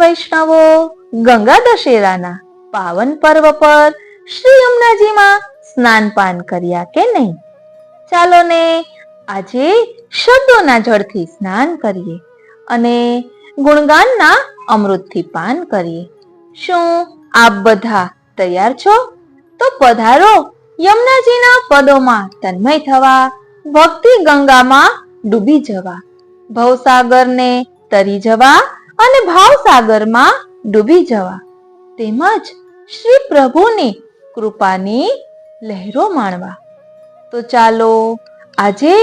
વૈષ્ણવો, ગંગા દશેરાના પાવન પર્વ પર શ્રી યમુનાજીમાં સ્નાન પાન કર્યા કે નહીં? ચાલો ને આજે શબ્દોના જળથી સ્નાન કરીએ અને ગુણગાનના અમૃતથી પાન કરીએ. શું આપ બધા તૈયાર છો? તો પધારો યમુનાજીના પદોમાં તન્મય થવા, ભક્તિ ગંગામાં ડૂબી જવા, ભવસાગરને તરી જવા અને ભાવસાગરમાં ડૂબી જવા, તેમજ શ્રી પ્રભુની કૃપાની લહેરો માણવા. તો ચાલો આજે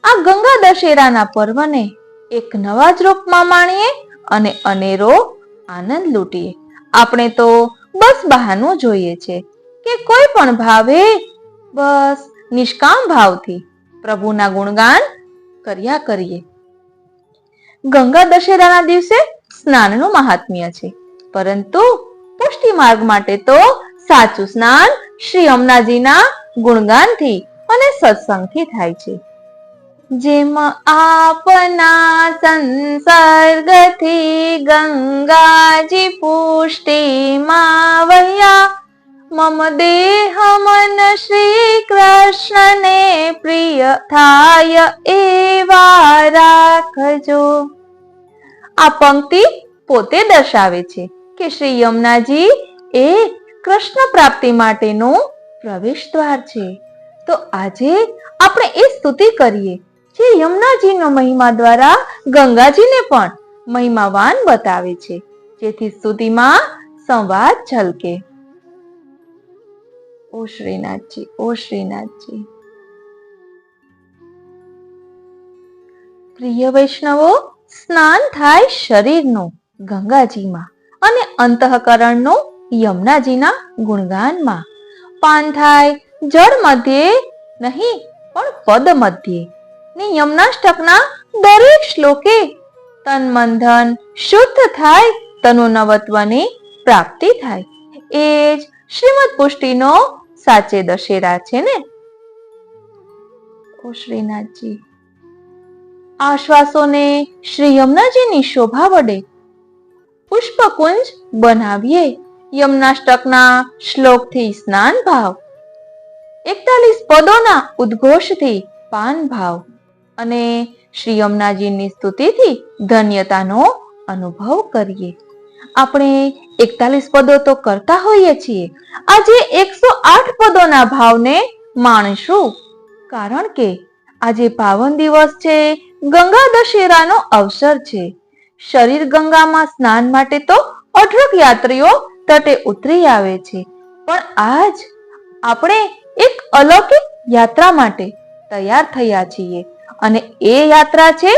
આ ગંગા દશેરાના પર્વને એક નવા જ રૂપમાં માણીએ અને અનેરો આનંદ લૂંટીએ. આપણે તો બસ બહાનું જોઈએ છે કે કોઈ પણ ભાવે બસ નિષ્કામ ભાવથી પ્રભુના ગુણગાન કર્યા કરીએ. ગંગા દશેરાના દિવસે સ્નાનનું મહાત્મ્ય છે, પરંતુ પુષ્ટિ માર્ગ માટે તો સાચું સ્નાન શ્રી યમુનાજીના ગુણગાનથી અને સત્સંગથી થાય છે. જેમ આપના સંસર્ગથી ગંગાજી પુષ્ટિમાં વહ્યા, મમ દેહ મન શ્રી કૃષ્ણને પ્રિય થાય એવા રાખજો. આ પંક્તિ પોતે દર્શાવે છે કે શ્રી યમુનાજી એ કૃષ્ણ પ્રાપ્તિ માટેનું પ્રવેશ દ્વાર છે. તો આજે આપણે એ સ્તુતિ કરીએ જે યમુનાજીનો મહિમા દ્વારા ગંગાજીને પણ મહિમાવાન બતાવે છે, જેથી સ્તુતિમાં સંવાદ ઝલકે. ઓ શ્રીનાથજી, ઓ શ્રીનાથજી. પ્રિય વૈષ્ણવો, સ્નાન થાય શરીરનું ગંગાજીમાં અને અંતઃકરણનું યમુનાજીના ગુણગાનમાં. પાન થાય જળ મધ્યે નહીં પણ પદ મધ્યે ને યમુનાષ્ટકના દરેક શ્લોકે તન મન ધન શુદ્ધ થાય, તનુ નવત્વની પ્રાપ્તિ થાય. એ જ શ્રીમદ પુષ્ટિનો સાચે દશેરા છે ને. ઓ શ્રીનાથજી. આશ્વાસોને શ્રી યમુનાજીની શોભા વડે પુષ્પકુંજ બનાવીએ. યમુનાષ્ટકના શ્લોકથી સ્નાન ભાવ, 41 પદોના ઉદ્ઘોષથી પાન ભાવ અને શ્રી યમુનાજીની સ્તુતિથી ધન્યતાનો અનુભવ કરીએ. આપણે 41 પદો તો કરતા હોઈએ છીએ, આજે 108 પદોના ભાવને માણીશું, કારણ કે આજે પાવન દિવસ છે, ગંગા દશેરાનો અવસર છે. શરીર ગંગામાં સ્નાન માટે તો અઢળક યાત્રીઓ તટે ઉતરી આવે છે, પણ આજ આપણે એક અલૌકિક યાત્રા માટે તૈયાર થયા છીએ અને એ યાત્રા છે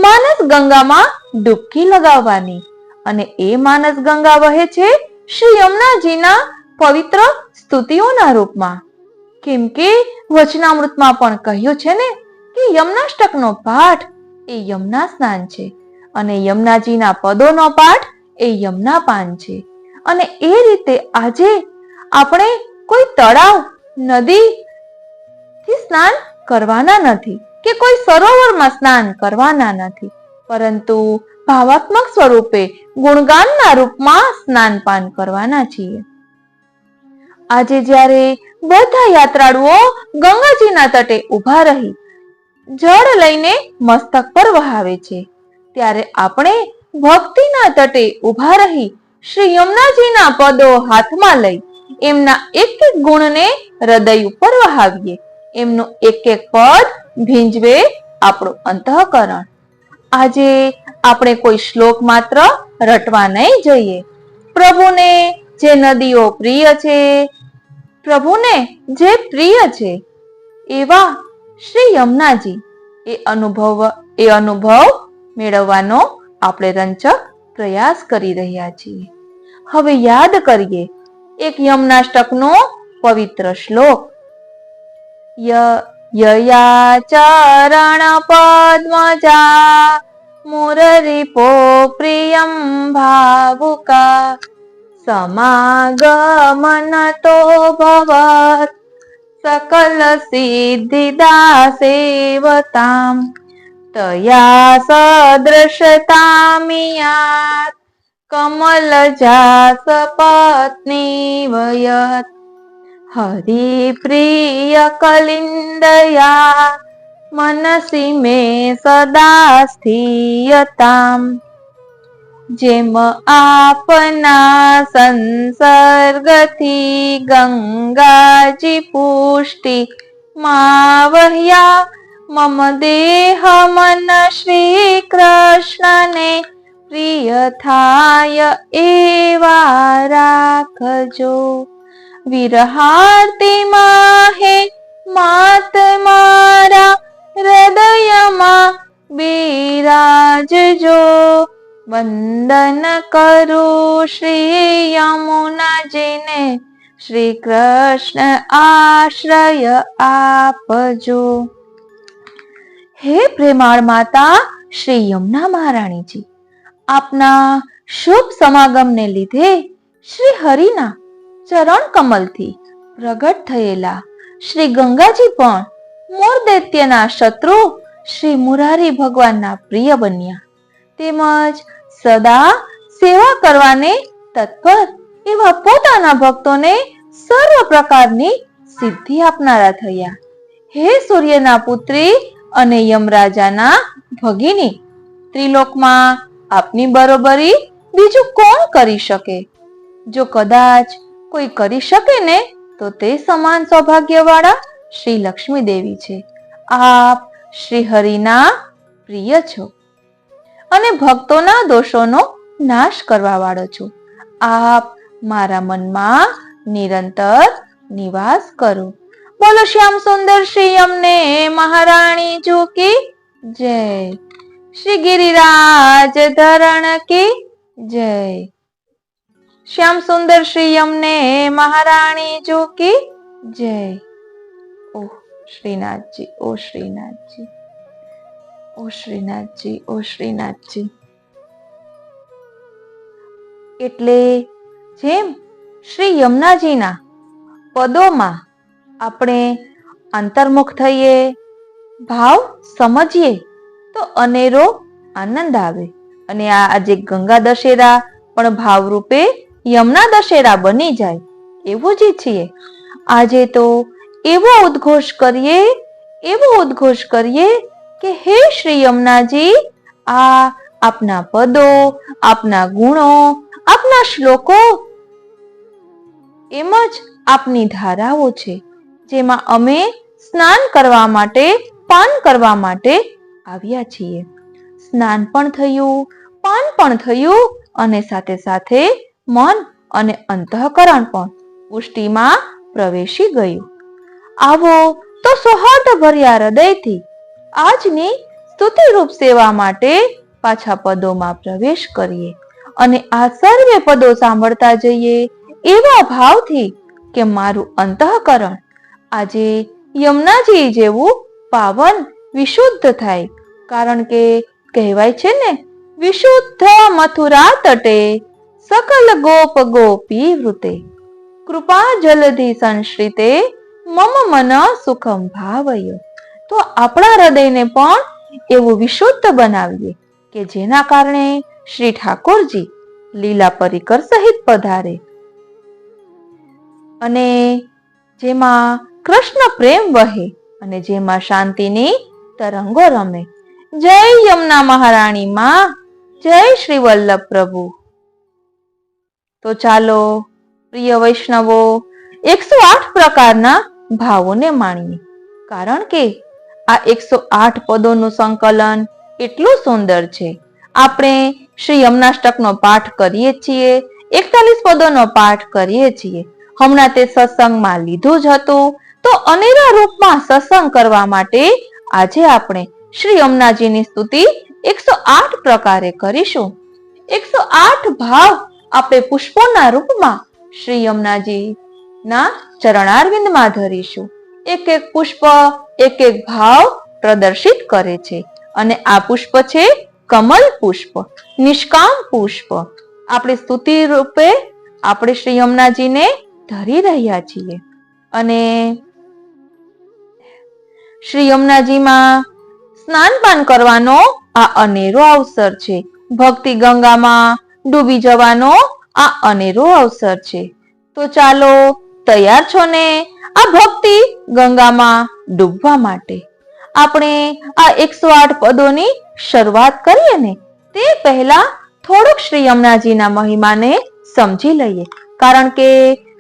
માનસ ગંગામાં ડૂબકી લગાવવાની. અને એ માનસ ગંગા વહે છે શ્રી યમુનાજીના પવિત્ર સ્તુતિઓના રૂપમાં. કેમ કે વચનામૃતમાં પણ કહ્યું છે ને કે યમુનાષ્ટકનો પાઠ એ યમુના સ્નાન છે અને યમુનાજીના પદોનો પાઠ એ યમુના પાન છે. અને એ રીતે આજે આપણે કોઈ તળાવ, નદી થી સ્નાન કરવાના નથી કે કોઈ સરોવરમાં સ્નાન કરવાના નથી, પરંતુ ભાવાત્મક સ્વરૂપે ગુણગાનના રૂપમાં સ્નાન પાન કરવાના છીએ. આજે જ્યારે બધા યાત્રાળુઓ ગંગાજીના તટે ઊભા રહી જળ લઈને મસ્તક પર વહાવે છે, ત્યારે આપણે ભક્તિના તટે ઊભા રહી શ્રી યમુનાજીના પદો હાથમાં લઈ એમના એક એક ગુણને હૃદય ઉપર વહાવીએ. એમનું એક એક પદ ભીંજવે આપણું અંતઃકરણ. આજે આપણે કોઈ શ્લોક માત્ર રટવા નહીં જઈએ. પ્રભુને જે નદીઓ પ્રિય છે, પ્રભુને જે પ્રિય છે એવા શ્રી યમુનાજી એ અનુભવ મેળવવાનો આપણે રંચક પ્રયાસ કરી રહ્યા છીએ. હવે યાદ કરીએ એક યમુનાષ્ટકનો પવિત્ર શ્લોક. યયા ચરણ પદ્મજા મુરરીપો પ્રિયમ ભાવુકા સમાગમનતો ભવત સકલ સિદ્ધિદા સેવતામ તયા સદૃશતામિયાત કમલજાસ પત્ની વયત હરિપ્રિય કલિંદયા મનસી મે સદા સ્થિયતામ. જેમ આપના સંસર્ગથી ગંગાજી પુષ્ટિ માવહ્યા મમ દેહ મન શ્રી કૃષ્ણને પ્રિય થાય એવા રાખજો. વિરહાર્તી માહે માત મારા હૃદયમાં બિરાજજો. વંદન કરું શ્રી યમુનાજીને શ્રી કૃષ્ણ આશ્રય આપજો. હે પ્રેમાળ માતા શ્રી યમુના મહારાણીજી, આપના શુભ સમાગમને લીધે શ્રી હરિના ચરણ કમલથી પ્રગટ થયેલા શ્રી ગંગાજી પણ મોર દૈત્યના શત્રુ શ્રી મુરારી ભગવાનના પ્રિય બન્યા, તેમજ સદા સેવા કરવાને તત્પર એવા પોતાના ભક્તોને સર્વ પ્રકારની સિદ્ધિ આપનારા થયા. હે સૂર્યના પુત્રી અને યમરાજાના ભગિની, ત્રિલોકમાં આપની બરોબરી બીજું કોણ કરી શકે? જો કદાચ કોઈ કરી શકે ને તો તે સમાન સૌભાગ્યવાળા શ્રી લક્ષ્મી દેવી છે. આપ શ્રી હરિના પ્રિય છો અને ભક્તોના દોષોનો નાશ કરવા વાળો છો. આપ મારા મનમાં નિરંતર નિવાસ કરો. બોલો શ્યામ સુંદર શ્રી અમને મહારાણી જો કી જય. શ્રી ગિરિરાજ ધરણ કી જય. શ્યામ સુંદર શ્રી અમને મહારાણી જો કી જય. ઓ શ્રીનાથજી, ઓ શ્રીનાથજી, ઓ શ્રીનાથજી, ઓ શ્રીનાથજી. એટલે જેમ શ્રી યમુનાજીના પદોમાં આપણે અંતર્મુખ થઈએ, ભાવ સમજીએ તો અનેરો આનંદ આવે. અને આ આજે ગંગા દશેરા પણ ભાવરૂપે યમુના દશેરા બની જાય એવું જ ઈચ્છીએ. આજે તો એવો ઉદ્ઘોષ કરીએ કે હે શ્રી યમુનાજી, આ આપના પદો, આપના ગુણો, આપના શ્લોકો એમ જ આપની ધારાઓ છે, જેમાં અમે સ્નાન કરવા માટે, પાન કરવા માટે આવ્યા છીએ. સ્નાન પણ થયું, પાન પણ થયું અને સાથે સાથે મન અને અંતઃકરણ પણ પુષ્ટિમાં પ્રવેશી ગયું. આવો તો સૌહાર્દ ભર્યા હૃદયથી આજની સ્તુતિરૂપ સેવા માટે પાછા પદોમાં પ્રવેશ કરીએ અને આ સર્વે પદો સાંભળતા જઈએ એવા ભાવથી કે મારું અંતઃકરણ આજે યમુનાજી જેવું પાવન વિશુદ્ધ થાય. કારણ કે કહેવાય છે ને, વિશુદ્ધ મથુરા તટે સકલ ગોપ ગોપી વૃતે કૃપા જલધિ સંશ્રિતે મમ મન સુખમ ભાવય. તો આપણા હૃદયને પણ એવું વિશુદ્ધ બનાવીએ કે જેના કારણે શ્રી ઠાકોરજી લીલા પરિકર સહિત પધારે અને જેમાં કૃષ્ણ પ્રેમ વહે અને જેમાં શાંતિની તરંગો રમે. જય યમુના મહારાણી માં, જય શ્રી વલ્લભ પ્રભુ. તો ચાલો પ્રિય વૈષ્ણવો 108 પ્રકારના ભાવોને માણીએ. કારણ કે આ 108 પદોનું સંકલન એટલું સુંદર છે. આપણે શ્રી યમુનાષ્ટકનો પાઠ કરીએ છીએ, 41 પદોનો પાઠ કરીએ છીએ. હમણાં તે સત્સંગમાં લીધું જ હતું. તો અનેરા રૂપમાં સત્સંગ કરવા માટે આજે આપણે શ્રી યમુનાજીની સ્તુતિ 108 પ્રકારે કરીશું. 108 ભાવ આપણે પુષ્પોના રૂપમાં શ્રી યમુનાજીના ચરણારવિંદમાં ધરીશું. એક એક પુષ્પ, એક એક ભાવ પ્રદર્શિત કરે છે. અને આ પુષ્પ છે કમલ પુષ્પ, નિષ્કામ પુષ્પ. આપણે સ્તુતિ રૂપે આપણે શ્રી યમુનાજીને ધરી રહ્યા છીએ. અને શ્રી યમુનાજીમાં સ્નાનપાન કરવાનો આ અનેરો અવસર છે. ભક્તિ ગંગામાં ડૂબી જવાનો આ અનેરો અવસર છે. તો ચાલો તૈયાર છો ને આ ભક્તિ ગંગામાં ડૂબવા માટે? આપણે આ 108 પદોની શરૂઆત કરીએ ને તે પહેલા થોડુંક શ્રી યમુનાજીના મહિમાને સમજી લઈએ, કારણ કે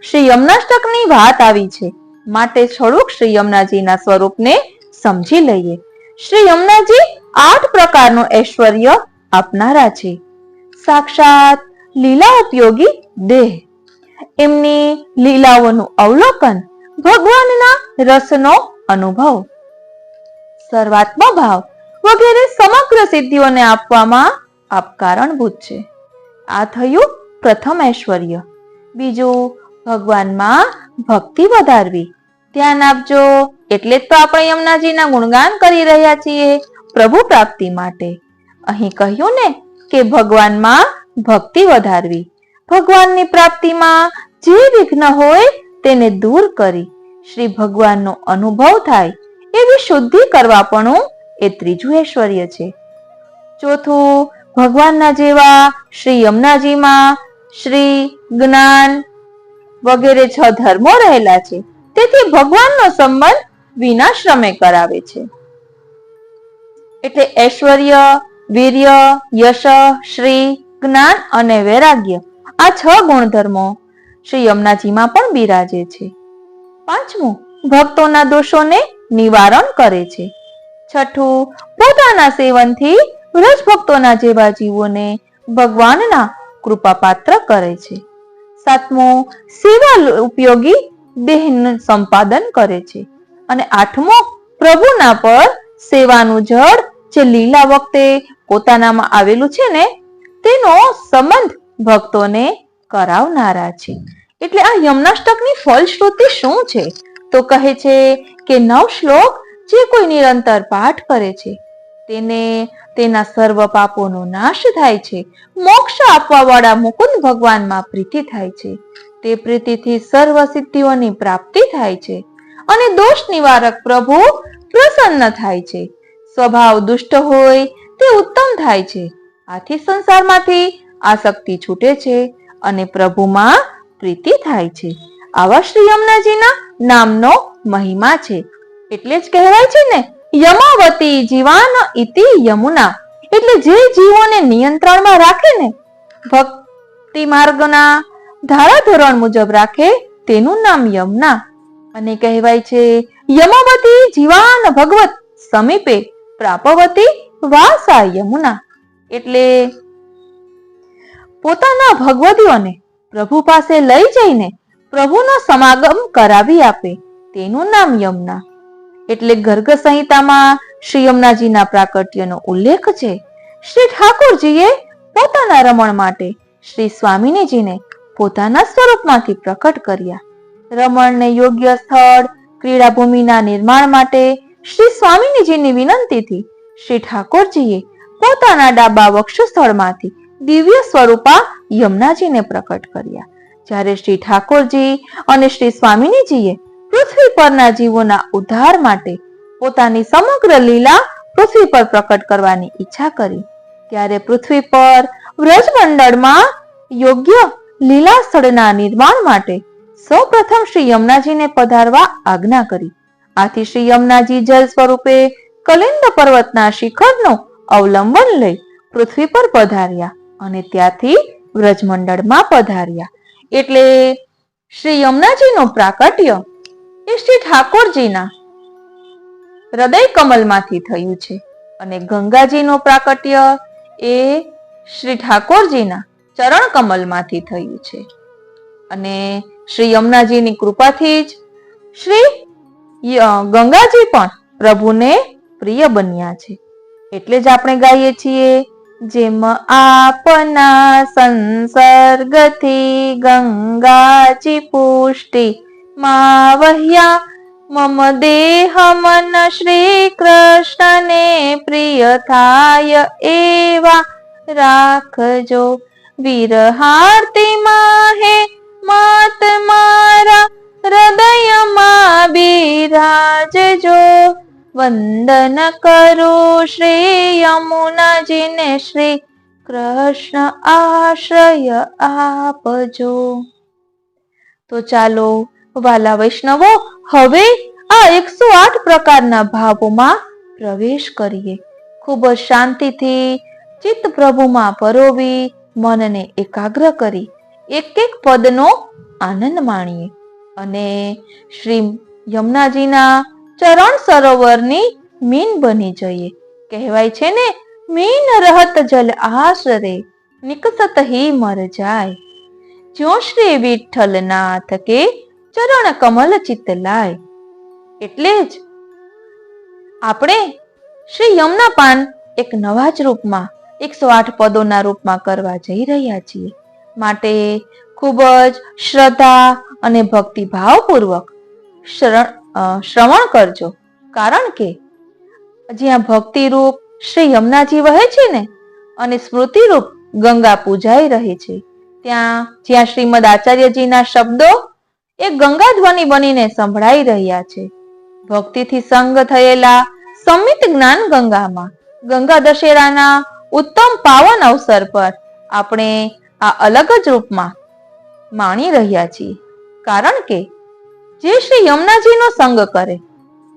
શ્રી યમુનાષ્ટકની વાત આવી છે માટે થોડુંક શ્રી યમુનાજીના સ્વરૂપને સમજી લઈએ. શ્રી યમુનાજી 8 પ્રકારનું ઐશ્વર્ય આપનારા છે. સાક્ષાત લીલા ઉપયોગી દેહ, એમની લીલાઓનું અવલોકન, ભગવાનના રસનો અનુભવ, સર્વાત્મ ભાવ વગેરે સમગ્ર સિદ્ધિઓને આપવામાં આપ કારણભૂત છે. આ થયું પ્રથમ ઐશ્વર્ય. બીજું, ભગવાનમાં ભક્તિ વધારવી. ધ્યાન આપજો, એટલે જ તો આપણે યમુનાજીના ગુણગાન કરી રહ્યા છીએ પ્રભુ પ્રાપ્તિ માટે. અહીં કહ્યું ને કે ભગવાનમાં ભક્તિ વધારવી, ભગવાનની પ્રાપ્તિમાં જે વિઘ્ન હોય તેને દૂર કરી શ્રી ભગવાનનો અનુભવ થાય એવી શુદ્ધિ કરવા પણ એ ત્રીજું ઐશ્વર્ય છે. ચોથું, ભગવાનના જેવા શ્રી યમુનાજીમાં શ્રી, જ્ઞાન વગેરે 6 ધર્મો રહેલા છે, તેથી ભગવાનનો સંબંધ વિનાશ્રમે કરાવે છે. એટલે ઐશ્વર્ય, વીર્ય, યશ, શ્રી, જ્ઞાન અને વૈરાગ્ય આ 6 ગુણધર્મો શ્રી યમુનાજીમાં પણ બિરાજે છે. પાંચમું, ભક્તોના દોષોને નિવારણ કરે છે. છઠ્ઠું, પોતાના સેવનથી વ્રજ ભક્તોના જેવા જીવોને ભગવાનના કૃપાપાત્ર કરે છે. સાતમું, સેવા ઉપયોગી દેહનું સંપાદન કરે છે. અને આઠમો, પ્રભુના પર સેવાનું જળ જે લીલા વખતે પોતાનામાં આવેલું છે ને તેનો સંબંધ ભક્તોને કરાવનારા છે. એટલે આ યમુનાષ્ટકની ફલશ્રુતિ શું છે? તો કહે છે કે 9 શ્લોક જે કોઈ નિરંતર પાઠ કરે છે તેને તેના સર્વ પાપોનો નાશ થાય છે, મોક્ષ આપવા વાળા મુકુંદ ભગવાનમાં પ્રીતિ થાય છે, તે પ્રીતિથી સર્વ સિદ્ધિઓની પ્રાપ્તિ થાય છે અને દોષ નિવારક પ્રભુ પ્રસન્ન થાય છે. સ્વભાવ દુષ્ટ હોય તે ઉત્તમ થાય છે. આથી સંસારમાંથી આસક્તિ છૂટે છે અને પ્રભુમાં પ્રીતિ થાય છે. આવા શ્રી યમુનાજીના નામનો મહિમા છે. એટલે જ કહેવાય છે ને યમાવતી જીવાન ઇતિ યમુના. એટલે જે જીવોને નિયંત્રણમાં રાખે ને, ભક્તિ માર્ગના ધારાધોરણ મુજબ રાખે તેનું નામ યમુના. અને કહેવાય છે યમાવતી જીવાન ભગવત સમીપે પ્રાપવતી વાસા યમુના. એટલે પોતાના ભગવતીઓને પ્રભુ પાસે લઈ જઈને પ્રભુનો સમાગમ કરાવી આપે તેનું નામ યમુના. એટલે ગર્ગ સંહિતામાં શ્રી યમુનાજીના પ્રાકટ્યનો ઉલ્લેખ છે. શ્રી ઠાકોરજીએ પોતાના રમણ માટે શ્રી સ્વામિનીજીને પોતાના સ્વરૂપમાંથી પ્રકટ કર્યા. રમણને યોગ્ય સ્થળ ક્રીડા ભૂમિના નિર્માણ માટે શ્રી સ્વામિનીજીની વિનંતીથી શ્રી ઠાકોરજીએ પોતાના ડાબા વક્ષસ્થળમાંથી દિવ્ય સ્વરૂપા યમુનાજીને પ્રકટ કર્યા. જ્યારે શ્રી ઠાકોરજી અને શ્રી સ્વામિનીજીએ પૃથ્વી પરના જીવોના ઉદ્ધાર માટે પોતાની સમગ્ર લીલા પૃથ્વી પર પ્રકટ કરવાની ઈચ્છા કરી, ત્યારે પૃથ્વી પર વ્રજમંડળમાં યોગ્ય લીલા સ્થળના નિર્માણ માટે સૌપ્રથમ શ્રી યમુનાજીને પધારવા આજ્ઞા કરી. આથી શ્રી યમુનાજી જલ સ્વરૂપે કલિંદ પર્વતના શિખરનો અવલંબન લઈ પૃથ્વી પર પધાર્યા અને ત્યાંથી વ્રજમંડળમાં પધાર્યા. એટલે શ્રી યમુનાજીનું પ્રાકટ્ય એ શ્રી ઠાકોરજીના હૃદય કમલમાંથી થયું છે અને ગંગાજીનું પ્રાકટ્ય એ શ્રી ઠાકોરજીના ચરણ કમલમાંથી થયું છે. અને શ્રી યમુનાજીની કૃપાથી જ શ્રી ગંગાજી પણ પ્રભુને પ્રિય બન્યા છે. એટલે જ આપણે ગાઈએ છીએ જેમ આપના સંસર્ગથી ગંગાજી પુષ્ટિ માં વહ્યા મમ દેહ મન શ્રી કૃષ્ણને પ્રિય થાય એવા રાખજો. વિરહાર્તી માહે માત મારા હૃદયમાં બિરાજજો. વંદન કરું શ્રી યમુનાજીને શ્રી કૃષ્ણ આશ્રય આપજો. તો ચાલો વાલા વૈષ્ણવો, હવે આ 108 પ્રકારના ભાવોમાં પ્રવેશ કરીએ. ખૂબ જ શાંતિથી ચિત્ત પ્રભુમાં પરોવી મનને એકાગ્ર કરી એક એક પદનો આનંદ માણીએ અને શ્રી યમુનાજીના ચરણ સરોવરની મીન બની જઈએ. કહેવાય છે ને, મીન રહત જલ આશરે નિકસત હી મર જાય. જ્યો શ્રી વિઠ્ઠલ નાથ કે ચરણ કમલ ચિત્ત લાય. એટલે જ આપણે શ્રી યમુના પાન એક નવા જ રૂપમાં 108 પદોના રૂપમાં કરવા જઈ રહ્યા છીએ. માટે ખૂબ જ શ્રદ્ધા અને ભક્તિભાવપૂર્વક શ્રવણ કરજો. કારણ કે જ્યાં ભક્તિરૂપ શ્રી યમુનાજી વહે છે ને અને સ્મૃતિરૂપ ગંગા પૂજાઈ રહી છે, જ્યાં શ્રીમદ આચાર્યજીના શબ્દો એ ગંગા ધ્વનિ બનીને સંભળાઈ રહ્યા છે. ભક્તિથી સંગ થયેલા સંમિત જ્ઞાન ગંગામાં ગંગા દશેરાના ઉત્તમ પાવન અવસર પર આપણે આ અલગ જ રૂપમાં માણી રહ્યા છીએ. કારણ કે જે શ્રી યમુનાજીનો સંગ કરે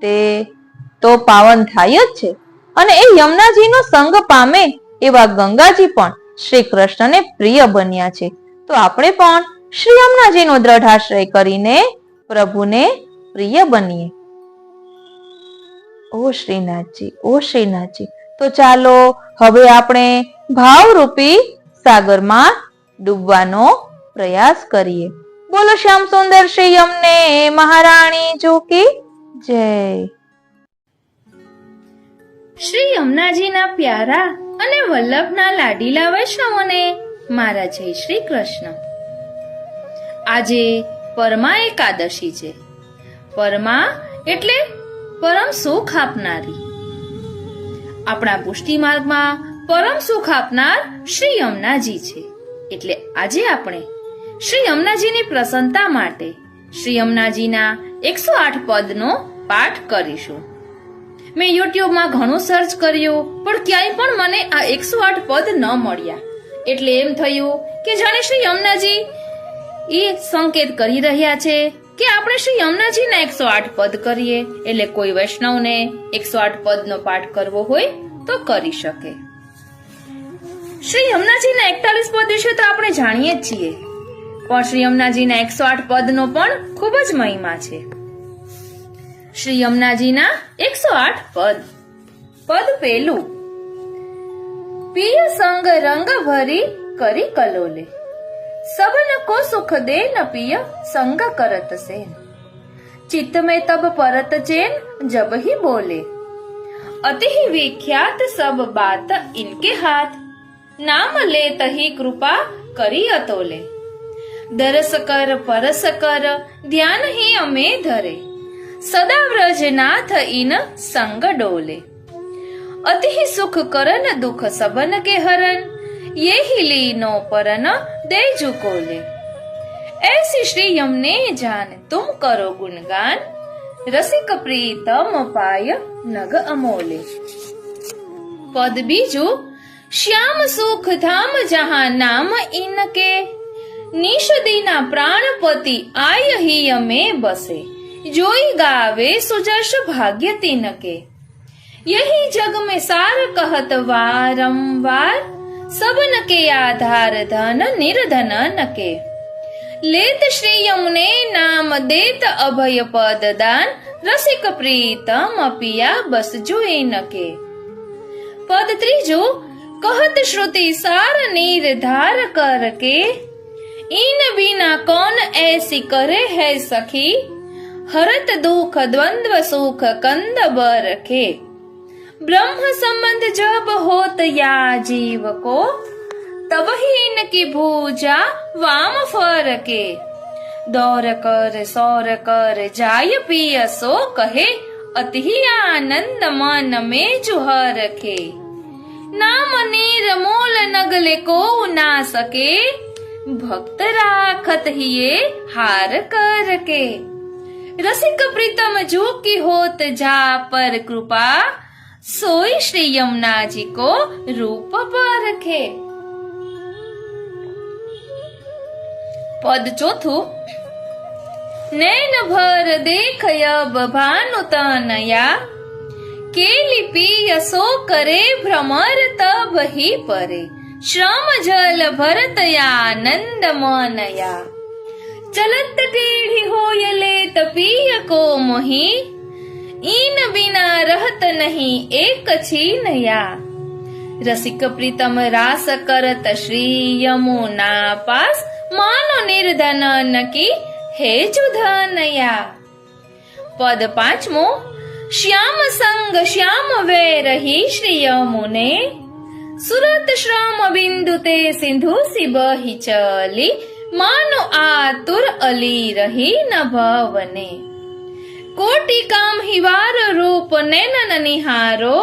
તે તો પાવન થાય જ છે, અને એ યમુનાજીનો સંગ પામે એવા ગંગાજી પણ શ્રી કૃષ્ણને પ્રિય બન્યા છે. તો આપણે પણ શ્રી યમુનાજીનો દ્રઢાશ્રય કરીને પ્રભુને પ્રિય બનીએ. ઓ શ્રીનાથજી, ઓ શ્રીનાથજી. તો ચાલો હવે આપણે ભાવરૂપી સાગરમાં ડૂબવાનો પ્રયાસ કરીએ. બોલો શ્યામ સુંદર શ્રી યમને મહારાણી જો કી જય. શ્રી યમુનાજીના પ્યારા અને વલ્લભના લાડીલા વૈષ્ણવોને મારા જય શ્રી કૃષ્ણ. આજે પરમા એકાદશી છે. પરમા એટલે પરમ સુખ આપનારી. આપણા પુષ્ટિ માર્ગમાં પરમ સુખ આપનાર શ્રી યમુનાજી છે. એટલે આજે આપણે શ્રી યમુનાજીની પ્રસન્નતા માટે શ્રી યમુનાજીના 108 પદનો પાઠ કરીશું. મેં યુટ્યુબમાં ઘણું સર્ચ કર્યું, પણ ક્યાંય પણ મને આ 108 પદ ન મળ્યા. એટલે એમ થયું કે જાણે શ્રી યમુનાજી એ સંકેત કરી રહ્યા છે કે આપણે શ્રી યમુનાજીના 108 પદ કરીએ. એટલે કોઈ વૈષ્ણવને 108 પદનો પાઠ કરવો હોય તો કરી શકે. શ્રી યમુનાજીના 41 પદ વિશે તો આપણે જાણીએ જ છીએ, પણ શ્રી યમુનાજીના 108 પદનો પણ ખૂબ જ મહિમા છે. શ્રી યમુનાજીના 108 પદ. પદ પહેલું. પિય સંગ રંગ ભરી કરી કલોલે, सबन को सुख दे न पिय संग करत सेन, चित्त में तब परत चैन जब ही बोले, अति ही विख्यात सब बात इनके हाथ, नाम लेत ही कृपा करी अतोले, दरस कर परस कर ध्यान ही अमे धरे, सदा व्रजनाथ इन संग डोले, अति ही सुख करन दुख सबन के हरन, ये ही लीनो परन दे झुकोले, ऐसी श्री यमने जान तुम करो गुणगान, रसिक प्रीतम पाय नग अमोले. पद बीजू. श्याम सुख धाम जहां नाम इनके, निश दीना प्राणपति आय ही यमे बसे, जोई गावे सुजस भाग्य तिनके, यही जग में सार कहत वारंवार, सबन के आधार धन निर्धन न के, लेत श्री यमुने नाम देत अभय पद दान, रसिक प्रीतम पिया बस जुए न के. पद त्रीजो. कहत श्रुति सार निर्धार कर के, इन बिना कौन ऐसी करे है सखी, हरत दुख द्वंद्व सुख कंद बर के, ब्रह्म संबंध जब होत या जीव को, तब ही इनकी भूजा वाम फर के, दौर कर सौर कर जाय पिय सो कहे, अति ही आनंद मन में जुहर के, नाम नीर मोल नगले को ना सके, भक्त राखत ही ये हार कर के, रसिक प्रीतम जो की होत जा पर कृपा, सोई श्री यमुना जी को रूप पर रखे. पद चौथुं, नैन भर देखयब भानु तनया, केली पिय सो करे भ्रमर तब ही परे, श्रम जल भरतयानंद मनया, चलत टेढ़ी होय लेत पिय को मोही, इन बिना रहत नहीं एक छीनया, रसिक प्रीतम रास करत श्री यमुना पास, मानो निर्धन की हे जुधनया। पद पांचमो, श्याम संग श्याम वे रही श्री यमुने, सुरत श्रम बिंदु ते सिंधु सी बही चली, मानो आतुर अली रही न भवने, कोटि काम हिवार रूप नैनन निहारो,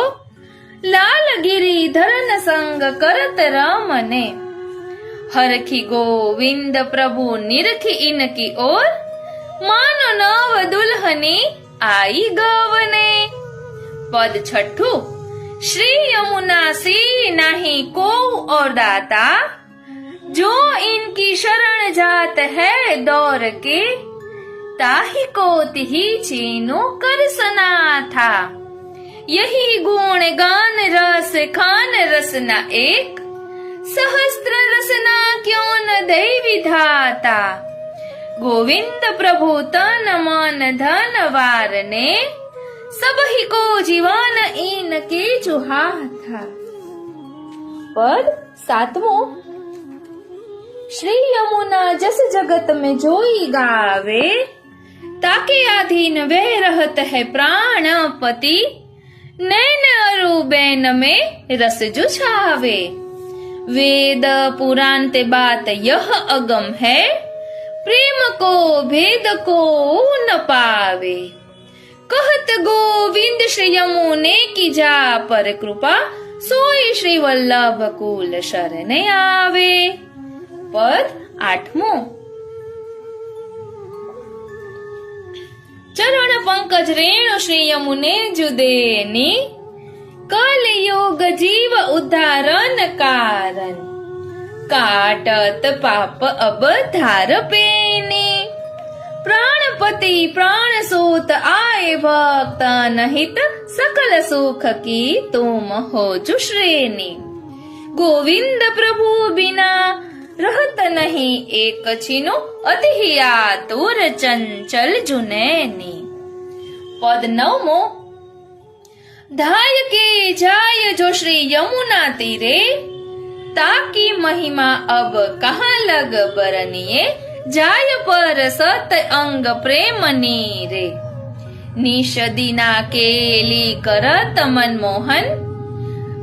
लाल गिरी धरन संग करत रमने, हरखी गोविंद प्रभु निरखी इनकी ओर, मानो नव दुल्हनी आई गवने। पद छठू, श्री यमुना सी नाही को और दाता, जो इनकी शरण जात है दौर के, ताही को तिही चीनो कर सना था, यही गुण गान रस खान रसना एक, सहस्त्र रसना क्यों न दे विधाता, गोविंद प्रभु तन मन धन वारने, सब ही को जीवन इन के चुहा था। पद सातवो, श्री यमुना जस जगत में जोई गावे, ताके अधीन वे रहत है प्राणपति, नैन अरु बैन में रस जुछावे, वेद पुराण ते बात यह अगम है, प्रेम को भेद को न पावे, कहत गोविंद श्री यमुने की जा पर कृपा, सोई श्री वल्लभ कुल शरण आवे। पद आठमो, चरण पंकज रेणु श्री यमुने जुदेनी, कल योग जीव उद्धारण कारण, काटत पाप अब धार पेनी, प्राणपति प्राण सूत आए भक्त नहित, सकल सुख की तुम हो जुश्रेनी, गोविंद प्रभु बिना रहत नहीं एक छिनो, अति आतुर चंचल जुनैनी। पद नवमो, धाय के जाय जो श्री यमुना तीरे, ताकी महिमा अब कहाँ लग बरनिए, जाय पर सत अंग प्रेम नीरे, निश दीना केली करत मनमोहन,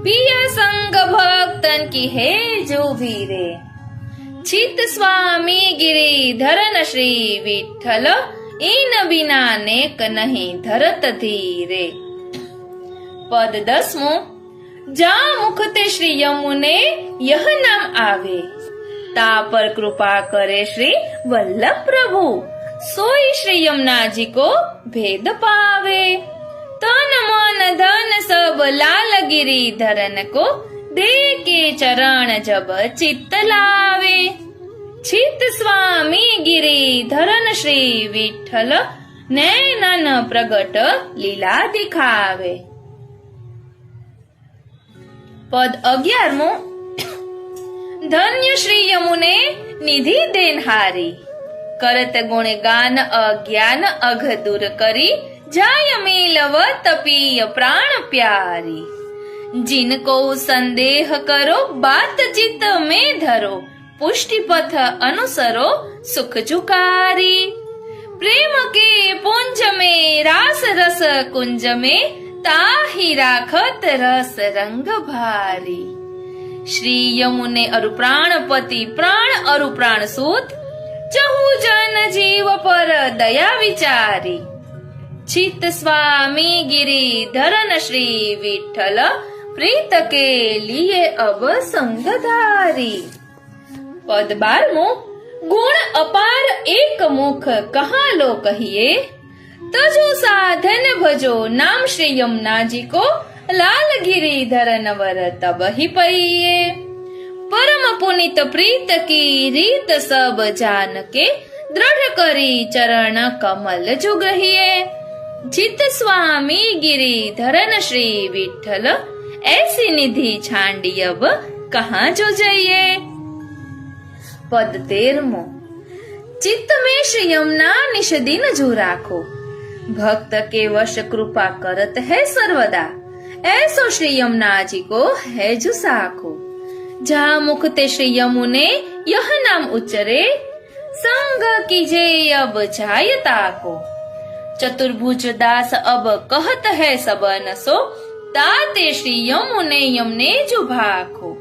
पिया संग भक्तन की है जो भीरे, चित स्वामी गिरी धरन श्री विठ्ठल, इन बिना नेक नहीं धरत धीरे। पद दसमो, जा मुख ते श्री यमुने यह नाम आवे, ता पर कृपा करे श्री वल्लभ प्रभु, सोई श्री यमुना जी को भेद पावे, तन मन धन सब लाल गिरी धरन को, दे के चरण जब चित्त लावे, चित स्वामी गिरी धरन श्री विठ्ठल, नैनन प्रगट लीला दिखावे। पद 11मो, धन्य श्री यमुने निधि देनहारी, करत गुण गान अज्ञान अघ दूर करी, जाय मिलव तपीय प्राण प्यारी, जिनको संदेह करो बात चित्त में धरो, पुष्टि पथ अनुसरो सुख जुकारी, प्रेम के पुंज में रास रस कुंज में, ताही राखत रस रंग भारी, श्री यमुने अरु प्राणपति प्राण अरु प्राण सूत, चहु जन जीव पर दया विचारी, चित स्वामी गिरी धरन श्री विठ्ठल, प्रीत के लिए अब संगधारी। पद 12मो, गुण अपार एक मुख कहाँ लो कहिए, तजो साधन भजो नाम श्री यमुना जी को, लाल गिरी धरन वर तब ही पइये, परम पुनित प्रीत की रीत सब जान के दृढ़ करी चरण कमल जुगहिए। जित स्वामी गिरिधरन श्री विठ्ठल ऐसी निधि छांडी अब कहाँ जो जाइए। पद 13 चित्त में श्री यमुना निश दिन जो राखो, भक्त के वश कृपा करत है सर्वदा। ऐसो श्री यमुना जी को है जो साखो, जहाँ मुख ते श्री यमुने यह नाम उच्चरे, संग कीजे अब जायता को। चतुर्भुज दास अब कहत है सबन सो, ताते श्री यमुने यमुने जो भाखो।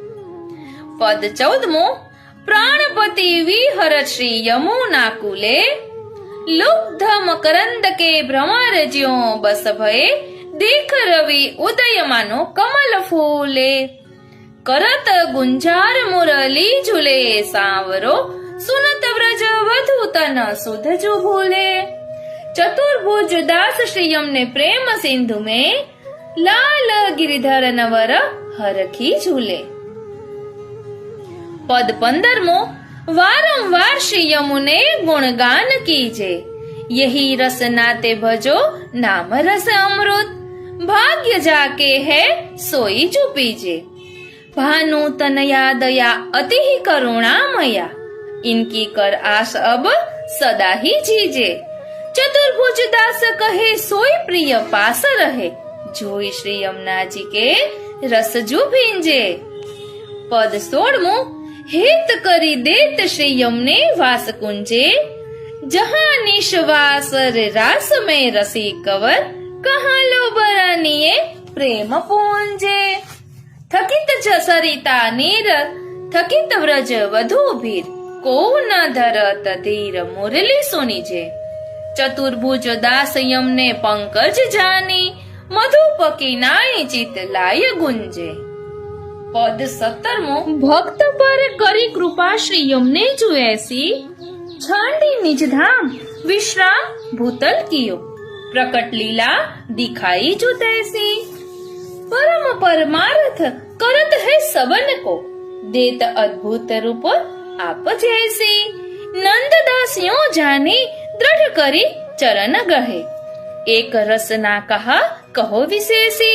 पद 14 प्राणपति विहरत श्री यमुना कुले, लुब्ध मकरंद के भ्रमर ज्यों बस भये। देख रवि उदय मानो कमल फूले, करत गुंजार मुरली झूले सांवरो। सुनत ब्रज वधु तन सुध जो भूले। चतुर्भुज दास श्री यमुने प्रेम सिंधु में, लाल गिरिधर नवर हरखी झूले। पद 15 वारंवार श्री यमुने गुणगान कीजे, यही रस नाते भजो नाम रस अमृत। भाग्य जाके है सोई जो पीजे, भानु तनया दया अति ही करुणामया। इनकी कर आस अब सदा ही जीजे, चतुर्भुज दास कहे सोई प्रिय पास रहे। जोई श्री यमुना जी के रस जो भींजे। पद 16 हित करी देत श्री यमुने वास कुंजे, जहाँ निश्वास रास में रसी कवर। कहाँ लो बरानिए प्रेम पूंजे, थकित सरिता नीर थकित व्रज वधु भीर। को न धरत धीर मुरली सुनिजे, चतुर्भुज दास यमुने पंकज जानी। मधुपकी नाई चित लाय गुंजे। पद 17 भक्त पर करी कृपा श्री यमुने जो ऐसी, छांडी निज धाम विश्राम भूतल कियो। प्रकट लीला दिखाई जो तैसी, परम परमार्थ करत है सबन को। देत अद्भुत रूप आप जैसी, नंददास यों जानी दृढ़ करी चरण गहे। एक रस ना कहा कहो विशेषी।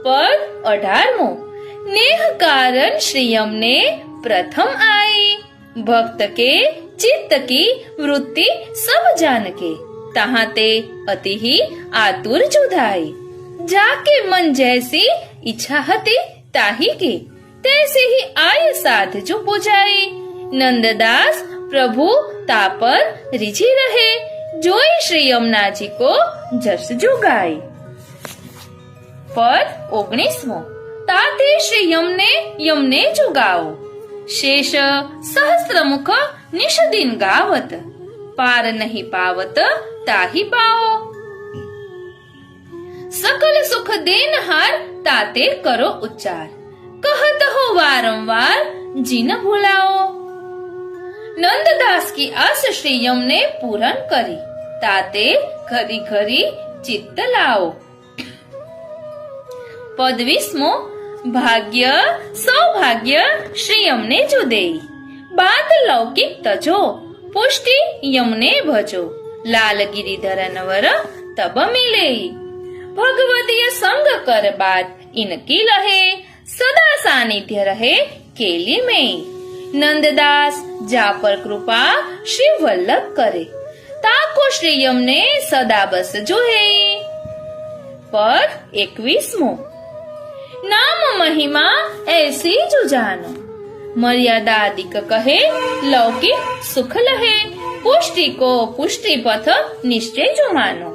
पद 18 नेह कारण श्री यमुने प्रथम आई, भक्त के चित्त की वृत्ति सब जान के। तहाँ ते अति ही आतुर जुधाई, जाके मन जैसी इच्छा हती ताही की। तैसे ही आय साध जो पुजाई, नंददास प्रभु तापर रिझी रहे। जोई श्री यमुना जी को जस जो गाई। पद 19 ताते श्री यमुने जो गाओ, शेष सहस्त्र मुख निश दिन गावत। पार नहीं पावत ताही पाओ, सकल सुख देनहार ताते करो उच्चार। कहत हो वारंवार जिन भुलाओ, नंददास की आस श्री यमुने पूर्ण करी। ताते घरी घरी चित्त लाओ। पद 20 भाग्य सौभाग्य श्री यमुने जो देई। बात लौकिक तजो, पुष्टि यमुने भजो। लाल गिरिधर नवर तब मिले, भगवतीय संग कर बात इनकी लहे। सदा सानिध्य रहे केली में। नंददास जा पर कृपा श्री वल्लभ करे। ताको श्री यमुने सदा बस जो है। पद 21 नाम महिमा ऐसी जो जानो, मर्यादा अधिक कहे लौकिक सुख लहे। पुष्टि को पुष्टि पथ निश्चय जो मानो।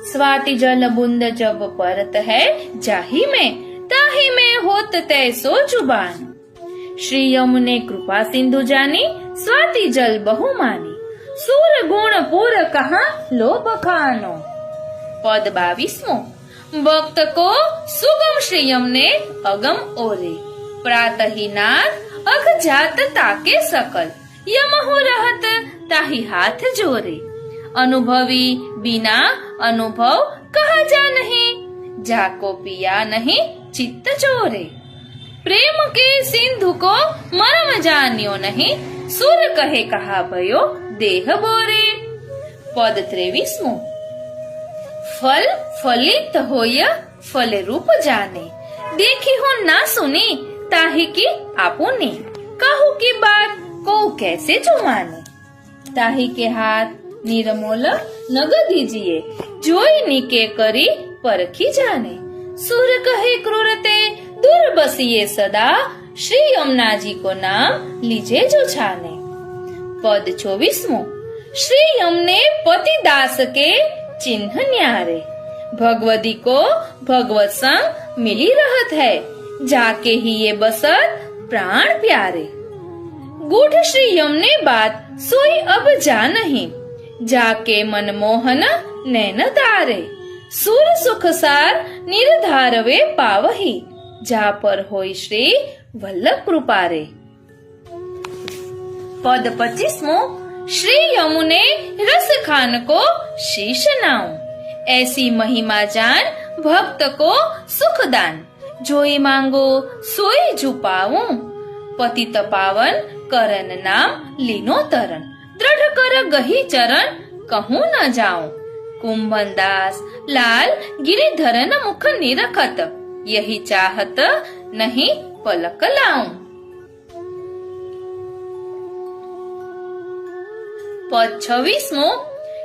स्वाति जल बूंद जब परत है जाही में, ताही में होत तैसो जुबान। श्री यमुने कृपा सिंधु जानी, स्वाति जल बहु मानी। सूर गुण पूर कहाँ लोभ खानो। पद 22 भक्त को सुगम श्री यमुने अगम ओरे। प्रातः ही नाथ अघ जात ताके सकल, यमहु रहत ताही हाथ जोरे। अनुभवी बिना अनुभव कहा जा नहीं, जाको पिया नहीं चित्त चोरे। प्रेम के सिंधु को मरम जान्यो नहीं, सुर कहे कहा भयो देह बोरे। पद 23 फल फलित होय फल रूप जाने, देखी हो ना सुनी ताही की आपुनी, कहू की बात को कैसे जो माने, ताही के हाथ निरमोल नग दीजिए, जोई निके करी परखी जाने। सुर कहे क्रूरते दूर बसिए सदा, श्री यमुना जी को नाम लीजे जो छाने। पद 24 श्री यमुने पति दास के चिन्ह न्यारे, भगवती को भगवत संग मिली रहत है, जाके ही ये बसत प्राण प्यारे। गूढ़ श्री यमुने बात सोई अब जा नहीं, जाके मनमोहन नैन तारे। सुर सुख सार निर्धारवे पावही, जा पर होई श्री वल्लभ कृपारे। पद 25 श्री यमुने रस खान को शीश नाऊं, ऐसी महिमा जान भक्त को सुख दान, जोई मांगो सोई जुपाऊं, पतित पावन करन नाम लीनो तरन, दृढ़ कर गही चरण कहूं न जाऊं। कुंभन दास लाल गिरिधरन मुख निरखत, यही चाहत नहीं पलक लाऊं। पद 26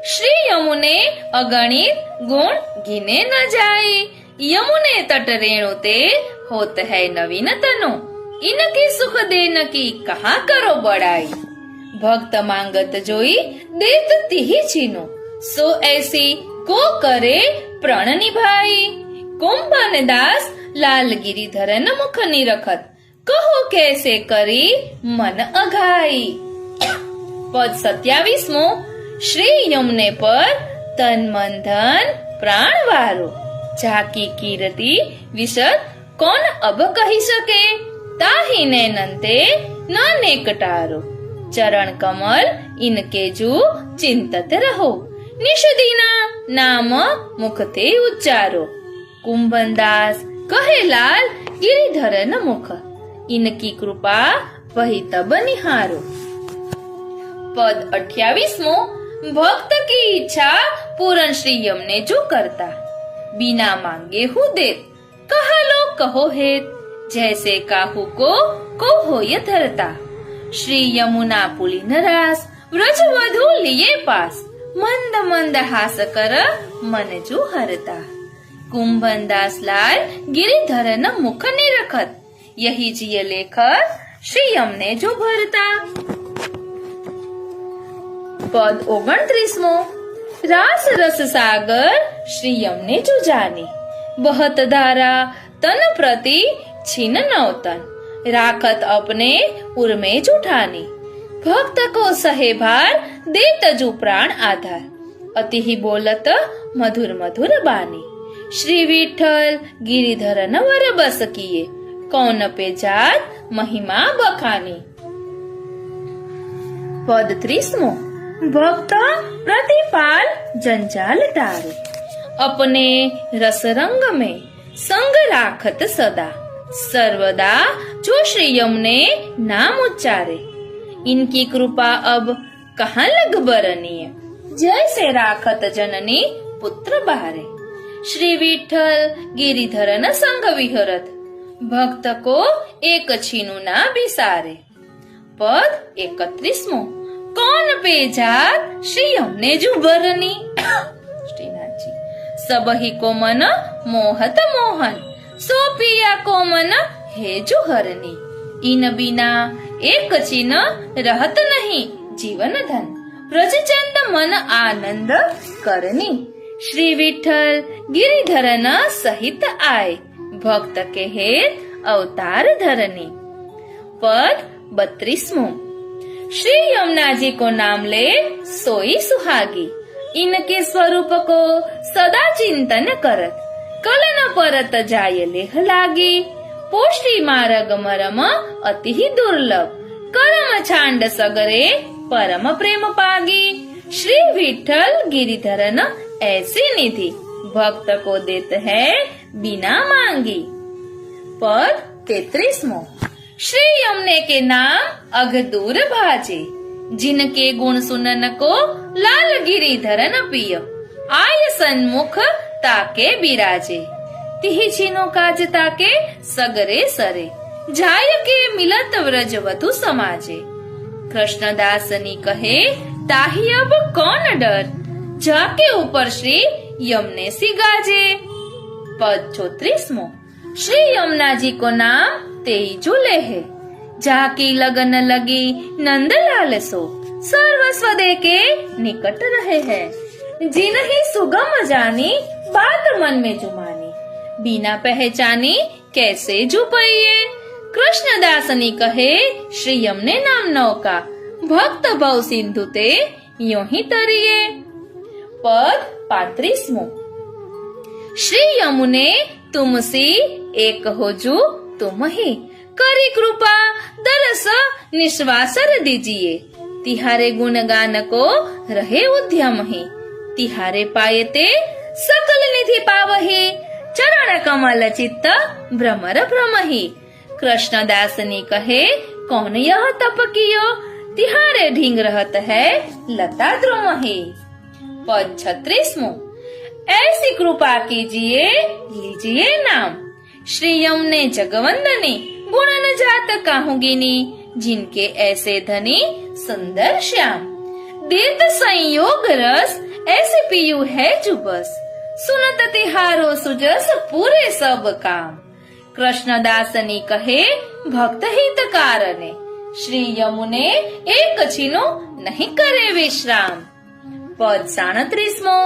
श्री यमुने अगणित गुण गिने न जाए, यमुने तट रेणुते होत है नवीन तनु, इनके सुख देन की कहाँ करो बड़ाई। भक्त मांगत जोई देत तिहि छीनु, सो ऐसी को करे प्रण निभाई। कुंभन दास लाल गिरिधरन मुख निरखत, कहो कैसे करी मन अघाई। पद 27 श्री यमुने पर तन मन धन प्राण वारो, जाकी कीर्ति विशद कौन अब कही सके, ताही नैनंते न नेकटारो। चरण कमल इनके जू चिंतत रहो, निषदीना नाम मुखते उच्चारो। कुंभन दास कहे लाल गिरिधरन मुख, इनकी कृपा वही तब निहारो। पद 28 भक्त की इच्छा पूर्ण श्री यमुने जो करता, बिना मांगे हु देत, कहा लो कहो हेत, जैसे काहू को हो धरता। श्री यमुना पुलिन रास, व्रज वधु लिए पास, मंद मंद हास कर मन जो हरता। कुंभन दास लाल गिरिधरन मुख निरखत, यही जिय लेखत श्री यमुने जो भरता। पद 29 रास रस सागर श्री यमुने जो जानी, बहत धारा तन प्रति छिन नौतन, राखत अपने उर्मे जुठानी। भक्त को सहे भार देत जु प्राण आधार, अति ही बोलत मधुर मधुर बानी। श्री विठल गिरिधरन वर बस किए, कौन पे जात महिमा बखानी। पद 30 भक्त प्रतिपाल जंजाल टारे, अपने रस रंग में संग राखत सदा, सर्वदा जो श्री यमुने नाम उच्चारे। इनकी कृपा अब कहाँ लग बरनीय, जैसे राखत जननी पुत्र बारे। श्री विठल गिरिधरन संग विहरत, भक्त को एक छीनु ना बिसारे। पद 31 कौन पे जात श्री यमुने जु बरनी, श्रीनाथ जी सब ही को मन मोहत मोहन, सो पिया को मन हे जो हरनी। इन बिना एक चिन रहत नहीं जीवन धन, ब्रजचंद मन आनंद करनी। श्री विठल गिरिधरन सहित आए, भक्त के हेत अवतार धरनी। पद 32 श्री यमुना जी को नाम ले सोई सुहागी, इनके स्वरूप को सदा चिंतन करत, कलन परत जाय लेह लागी। पोष्टि मार्ग मरम अति ही दुर्लभ, करम छांड सगरे परम प्रेम पागी। श्री विठल गिरिधरन ऐसी निधि, भक्त को देत है बिना मांगी। पद 33मो श्री यमुने के नाम अघ दूर भाजे, जिनके गुण सुनन को लाल गिरिधरन पिय, आय सन्मुख ताके बिराजे, तिहि छिनो काज ताके सगरे सरे, जाय के मिलत व्रज वधु समाजे। कृष्णदासनी कहे ताही अब कौन डर, जाके ऊपर श्री यमुने सी गाजे। पद 34मो श्री यमुना जी को नाम तेई झूले है, जाकी लगन लगी नंदलाल सो, सर्वस्व दे के निकट रहे हैं, जिन ही सुगम जानी बात मन में जुमानी, बिना पहचानी कैसे जुपइए। कृष्णदासनी कहे श्री यमुने नाम नौका, भक्त भव सिंधु ते यूं ही तरिए। पद 35मो श्री यमुने तुमसी एक होजू तुम ही, करी कृपा दरस निश्वासर दीजिए, तिहारे गुणगान को रहे उद्यम ही, तिहारे पायते सकल निधि पावही, चरण कमल चित्त भ्रमर भ्रमही। कृष्णदासनी कहे कौन यह तप कियो, तिहारे ढींग रहत है लता द्रुमही। पद 36मो ऐसी कृपा कीजिए लीजिए नाम, श्री यमुने जगवंदनी गुणन जात काहुगिनी, जिनके ऐसे धनी सुंदर श्याम, देत संयोग रस ऐसे पियु है जुबस, सुनत तिहारो सुजस पूरे सब काम। कृष्णदासनी कहे भक्त हित कारणे, श्री यमुने एक छिनो नहीं करे विश्राम। पद 37मो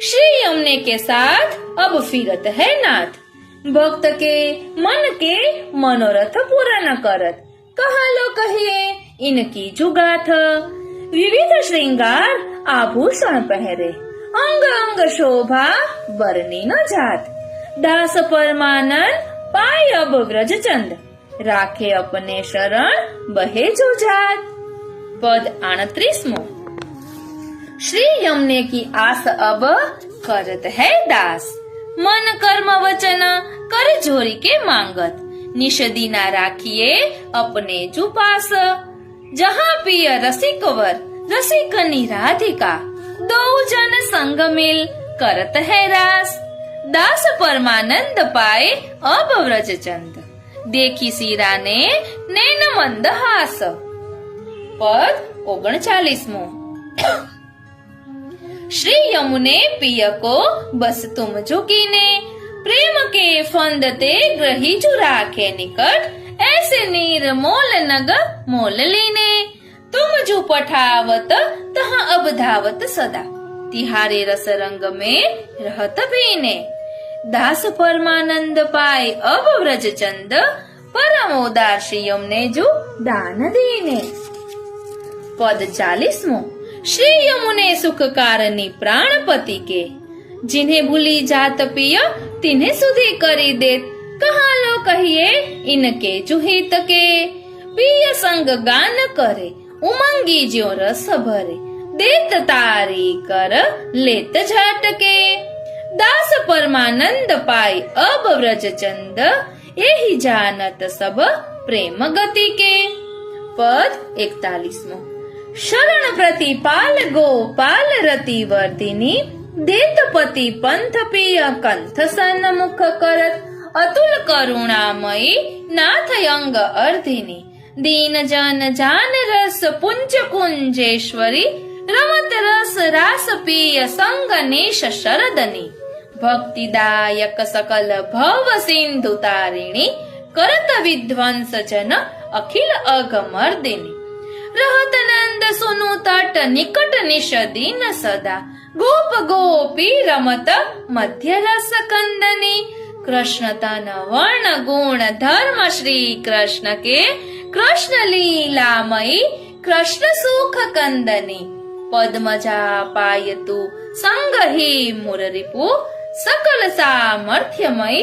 श्री यमुने के साथ अब फिरत है नाथ, भक्त के मन के मनोरथ पूरा न करत, कहा लो कहिए इनकी जुगाथ, विविध श्रृंगार आभूषण पहरे, अंग अंग शोभा बरनी न जात, दास परमानंद पाय अब व्रज चंद, राखे अपने शरण बहे जो जात। पद 38मो श्री यमुने की आस अब करत है दास, मन कर्म वचन कर जोरी के मांगत, निश दीना राखिए अपने जुपास, जहाँ पिय रसिक वर रसिक निराधिका, दो जन संग मिल करत है रास, दास परमानंद पाए अब व्रज चंद, देखी सीरा ने नैन मंद हास। पद 39मो श्री यमुने पिय को बस तुम झुकीने, प्रेम के फंदते ग्रही जु राखे निकट, ऐसे नीर मोल नग मोल लीने, तुम जो पठावत तहाँ अब धावत सदा, तिहारे रस रंग में रहत भीने, दास परमानंद पाए अब व्रज चंद, परम उदार श्री यमुने जो दान दीने। पद 40मो श्री यमुने सुख कारणी प्राणपति के, जिन्हें भूली जात पिय तिन्हें सुधी करी देत, कहा लो कहिए इनके जुहित के, पिय संग गान करे उमंगी ज्यो रस भरे, देत तारी कर लेत झटके, दास परमानंद पाई अब व्रज चंद, यही जानत सब प्रेम गति के। पद 41मो शरण प्रतिपाल गोपाल रति वर्धिनी, देत पति पंथ पिय कंथ सन्मुख करत, अतुल करुणामयी नाथ अंग अर्धिनी, दीन जन जान रस पुंज कुंजेश्वरी, रमत रस रास पिय संग नेश शरदनी, भक्तिदायक सकल भव सिंधु तारिणी, करत विध्वंस जन अखिल अघमर्दिनी, रहत नंद सुनु तट निकट निश दीन सदा, गोप गोपी रमत मध्य रस कंदनी, कृष्ण तन वर्ण गुण धर्म श्री कृष्ण के, कृष्ण लीलामयी कृष्ण सुख कंदनी, पद्मजा पायतु संग ही मुररिपु, सकल सामर्थ्यमयी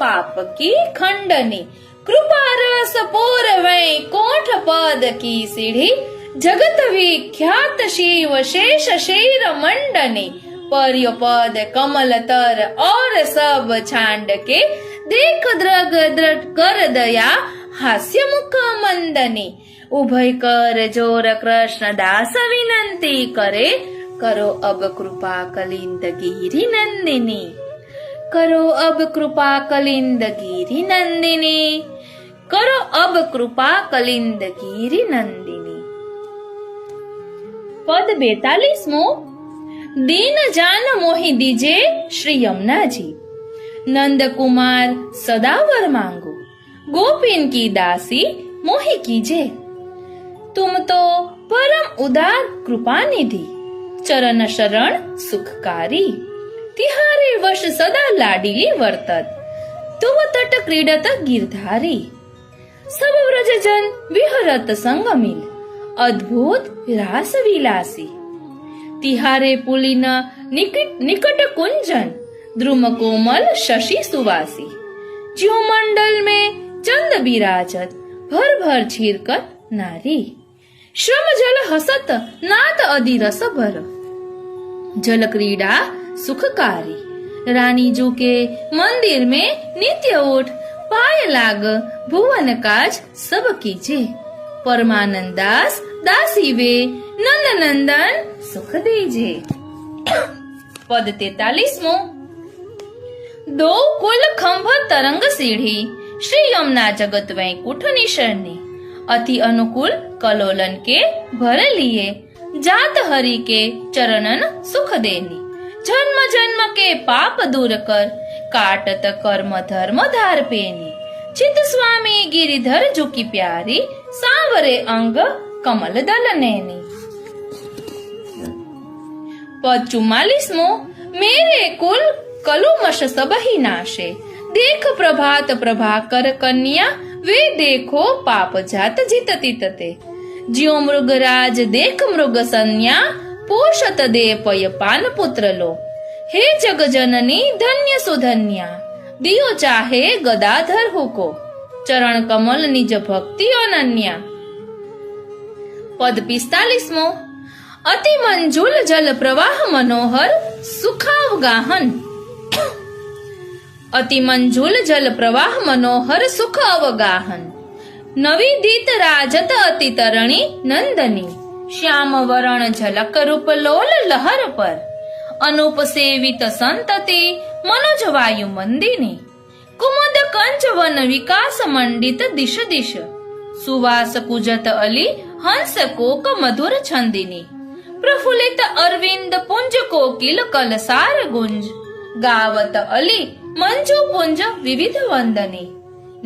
पाप की खंडनी, कृपा रस पूर वैकुंठ पद की सीढ़ी, जगत विख्यात शिव शेष शीर मंडनी, पर्य पद कमल तर और सब छांड के, દેખ દ્રગ દ્રટ કર દયા હાસ્ય મુખ મંદની ઉભય કર જોર કૃષ્ણ દાસ વિનંતી કરે કરો અબ કૃપા કલિંદ ગિરી નંદિની કરો અબ કૃપા કલિંદ ગિરી નંદિની કરો અબ કૃપા કલિંદ ગિરી નંદિની. પદ 42 દીન જાન મોહી દીજે શ્રી યમુનાજી नंद कुमार सदावर मांगो गोपीन की दासी मोहि कीजे तुम तो परम उदार कृपा निधि चरण शरण सुखकारी तिहारे वश सदा लाडीली वर्तत तुम तट क्रीडत गिरधारी सब व्रजजन विहरत संगमिल अद्भुत रास विलासी तिहारे पुलिन निकट कुंजन द्रुम कोमल शशि सुवासी ज्यो मंडल में चंद बिराजत भर भर छीरकर नारी श्रम जल हसत नात अधिरस भर जल क्रीड़ा सुखकारी रानी जू के मंदिर में नित्य उठ पाय लाग भुवन काज सब कीजे परमानंद दास दासी वे नंद नंदन सुख दीजे. पद 43 दो कुल खंभ तरंग सीढ़ी श्री यमुना जगत वैकुंठ निशरनी अति अनुकूल कलोलन के भर लिए जात हरि के चरणन सुख देनी जन्म जन्म के पाप दूर कर काटत कर्म धर्म धार पेनी चित स्वामी गिरिधर झुकी प्यारी सांवरे अंग कमल दल नैनी. पद 44 मेरे कुल कलुमश सब ही नाशे देख प्रभात प्रभाकर कन्या वे देखो पाप जात जितति तते ज्यो मृगराज देख मृग सन्या पोषत दे पय पान पुत्र लो हे जग जननी धन्य सुधन्या दियो चाहे गदाधर हुको चरण कमल निज भक्ति अनन्या. पद 45 अति मंजुल जल प्रवाह मनोहर सुखावगाहन अति मंजुल जल प्रवाह मनोहर सुख अवगाहन नवी दीत राजत अति तरणी नंदनी श्याम वरण झलक रूप लोल लहर पर अनूप सेवित संतति मनोज वायु मंदिनी कुमुद कंच वन विकास मंडित दिश दिश सुवास कुजत अली हंस कोक मधुर छंदिनी प्रफुल्लित अरविंद पुंज कोकिल कलसार गुंज गावत अली मंजू पुंज विविध वंदनी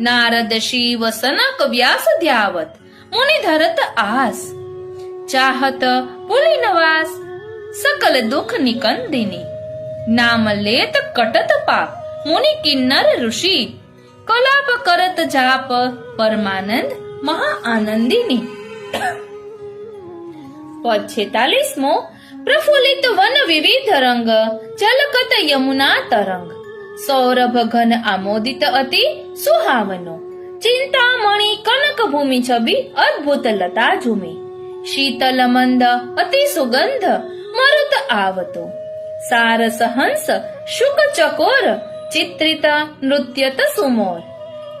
नारद शिव सनक व्यास ध्यावत मुनि धरत आस चाहत पुलिनवास सकल दुख निकंदिनी नाम लेत कटत पाप मुनि किन्नर ऋषि कलाप करत जाप परमानंद महा आनंदिनी. पद 46 प्रफुल्लित वन विविध रंग चलकत यमुना तरंग सौरभ घन आमोदित अति सुहावनो चिंतामणि कनक भूमि छवि अद्भुत लता झूमी शीतल मंद अति सुगंध मरुत आवतो सारस हंस शुक चकोर चित्रित नृत्यत सुमोर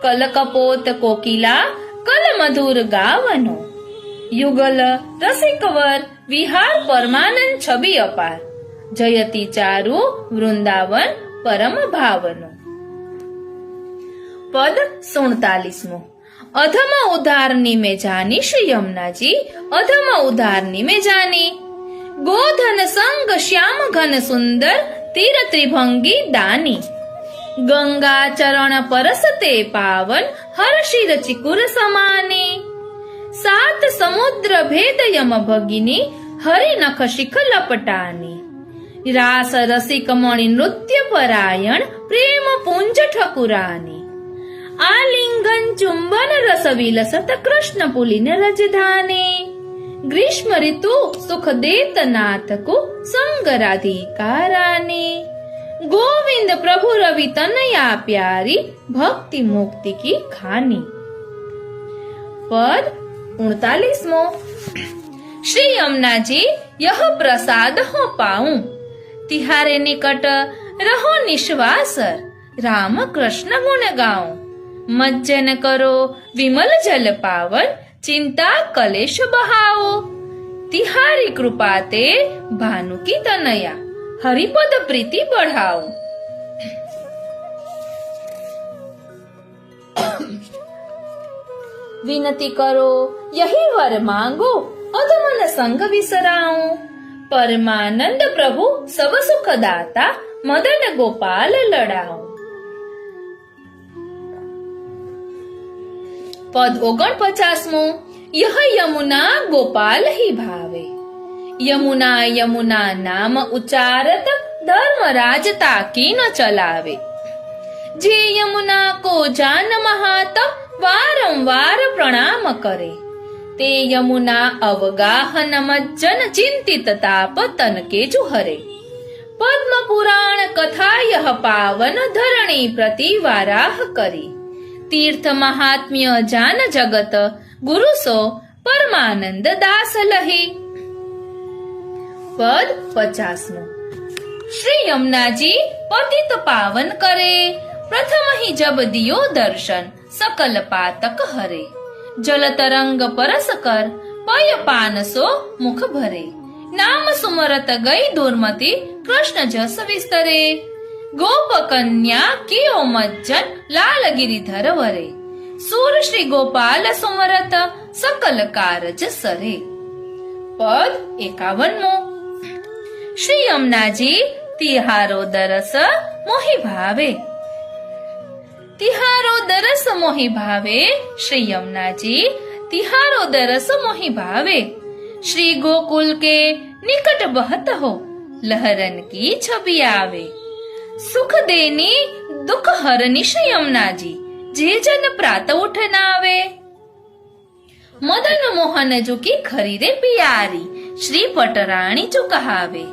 कल कपोत कोकिला कल मधुर गावनो युगल रसिकवर विहार परमानंद छवि अपार जयति चारु वृंदावन परम भावनो. पद 47 अधम उदारनी में जानी श्री यमुना जी अधम उदारनी में जानी गोधन संग श्याम घन सुंदर तीर त्रिभंगी दानी गंगा चरण परसते पावन हर शिर चिकुर समाने सात समुद्र भेद यम भगिनी हरि नख शिख लपटानी रास रसिक मणि नृत्य परायण प्रेम पुंज ठकुरानी आलिंगन चुंबन रस विलसत कृष्ण पुलिन रजधाने ग्रीष्म ऋतु सुख देत नाथ को संग राधिकाराने गोविंद प्रभु रवि तनया प्यारी भक्ति मुक्ति की खानी. पद 39 श्री यमुना जी यह प्रसाद हो पाऊं तिहारे निकट रहो निश्वासर राम कृष्ण गुण गाऊं। मज्जन करो विमल जल पावन, चिंता कलेश बहाओ। तिहारी कृपा ते भानु की तनया, हरिपद प्रीति बढ़ाओ। विनती करो यही वर मांगो, अधमन संग विसराऊं। परमानंद प्रभु सब सुख दाता, मदन गोपाल लड़ाऊं। पद 49 यह यमुना गोपाल ही भावे। यमुना यमुना नाम उच्चारत, धर्मराज ताकी न चलावे। जे यमुना को जान महात, वारंवार प्रणाम करे। ते यमुना अवगाहन मज्जन, चिंतित ताप तन के जुहरे। पद्म पुराण कथा यह पावन, धरणी प्रति वाराह करी। तीर्थ महात्म्य जान जगत, गुरु सो परमानंद दास लहे। पद 50 श्री यमुना जी पतित पावन करे। प्रथम ही जब दियो दर्शन, सकल पातक हरे। जल तरंग परस कर, पय पान सो मुख भरे। नाम सुमरत गई दुर्मति, कृष्ण जस विस्तरे। गोप कन्या कियो मज्जन, लाल गिरिधर वरे। सूर श्री गोपाल सुमरत, सकल कारज सरे। पद 51 श्री यमुना जी तिहारो दरस मोहि भावे। तिहारो दरस मोहि भावे, श्री यमुना जी तिहारो दरस मोहि भावे। श्री गोकुल के निकट बहत हो, लहरन की छवि आवे। सुख देनी दुख हरनी श्री यमुना जी, जे जन प्रात उठ नावे। मदन मोहन जो की खरी रे प्यारी, श्री पटरानी जो कहावे।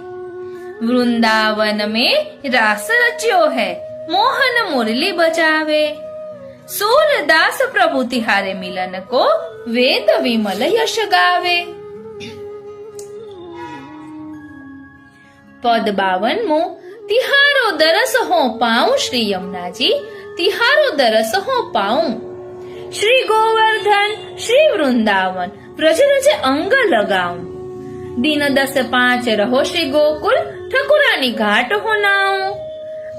वृंदावन में रास रच्यो है, मोहन मुरली बजावे। सूरदास प्रभु तिहारे मिलन को, वेद विमल यश गावे। पद 52 तिहारो दरस हो पाऊं, श्री यमुना जी तिहारो दरस हो पाऊं। श्री गोवर्धन श्री वृंदावन, ब्रज रज अंग लगाऊं। दिन 10-5 रहो श्री गोकुल, ठकुरानी घाट हो नाऊं।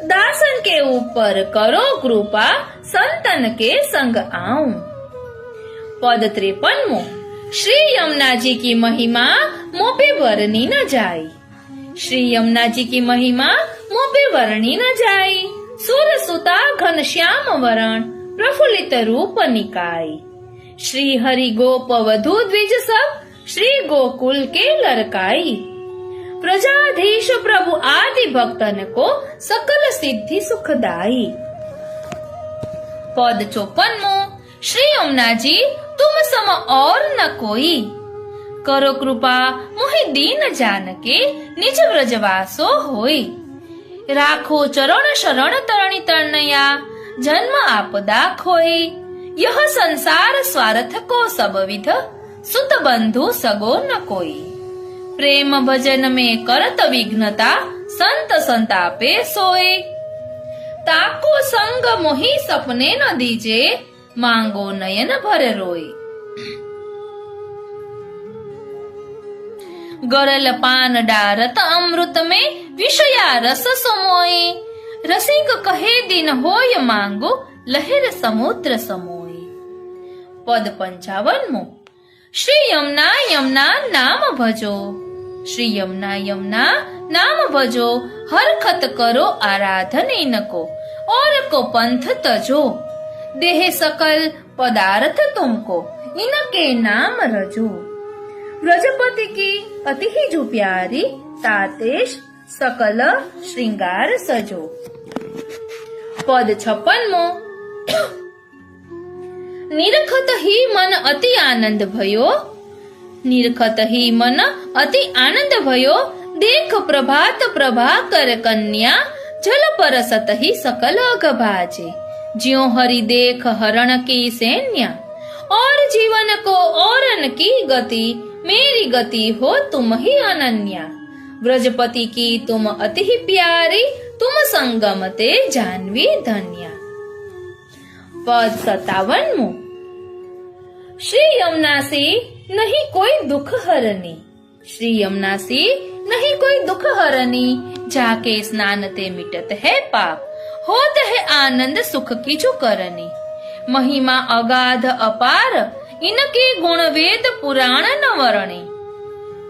दासन के ऊपर करो कृपा, संतन के संग आऊं। पद 53 श्री यमुना जी की महिमा, मोपे वर्णी न जाई। श्री यमुना जी की महिमा, मोपे वर्णी न जाई। सुर सुता घन श्याम वरण, प्रफुल्लित रूप निकाय। श्री हरि गोप वधु द्विज सब, श्री गोकुल के लरकाई। प्रजाधीश प्रभु आदि भक्तन को, सकल सिद्धि सुखदाई। पद 54 श्री यमुना जी तुम सम और न कोई। करो कृपा मोहि दीन जान के, निज व्रजवासो होई। राखो चरण शरण तरणी तनया, जन्म आपदा खोई। यह संसार स्वार्थ को सब विध, सुत बंधु सगो न कोई। प्रेम भजन में करत विघ्नता, संत संतापे सोए। ताको संग मोहि सपने न दीजे, मांगो नयन भर रोए। गरल पान डारत अमृत में, विषया रस समोए। रसिक कहे दिन होय मांगो, लहर समुद्र समोए। पद 55 श्री यमुना यमुना नाम भजो। श्री यमुना यमुना नाम भजो, हरखत करो आराधन इनको, और को पंथ तजो। देह सकल पदार्थ तुमको, इनके नाम रजो। ब्रजपति की अति ही जो प्यारी, तातेश सकल श्रृंगार सजो। पद 56 निरखत ही मन अति आनंद भयो। निरखत ही मन अति आनंद भयो, देख प्रभात प्रभाकर कन्या, जल परसत ही सकल अग भाजे। ज्यों हरि देख हरण की सैन्या, और जीवन को औरन की गति, मेरी गति हो तुम ही अनन्या। ब्रजपति की तुम अति ही प्यारी, तुम संगम ते जानवी धन्या। पद 57। श्री यमुना से नहीं कोई दुख हरनी। श्री यमुना से नहीं कोई दुख हरनी, जाके स्नान ते मिटत है पाप, होत है आनंद सुख की जो करनी। महिमा अगाध अपार, इनके गुण वेद पुराण न वर्णी।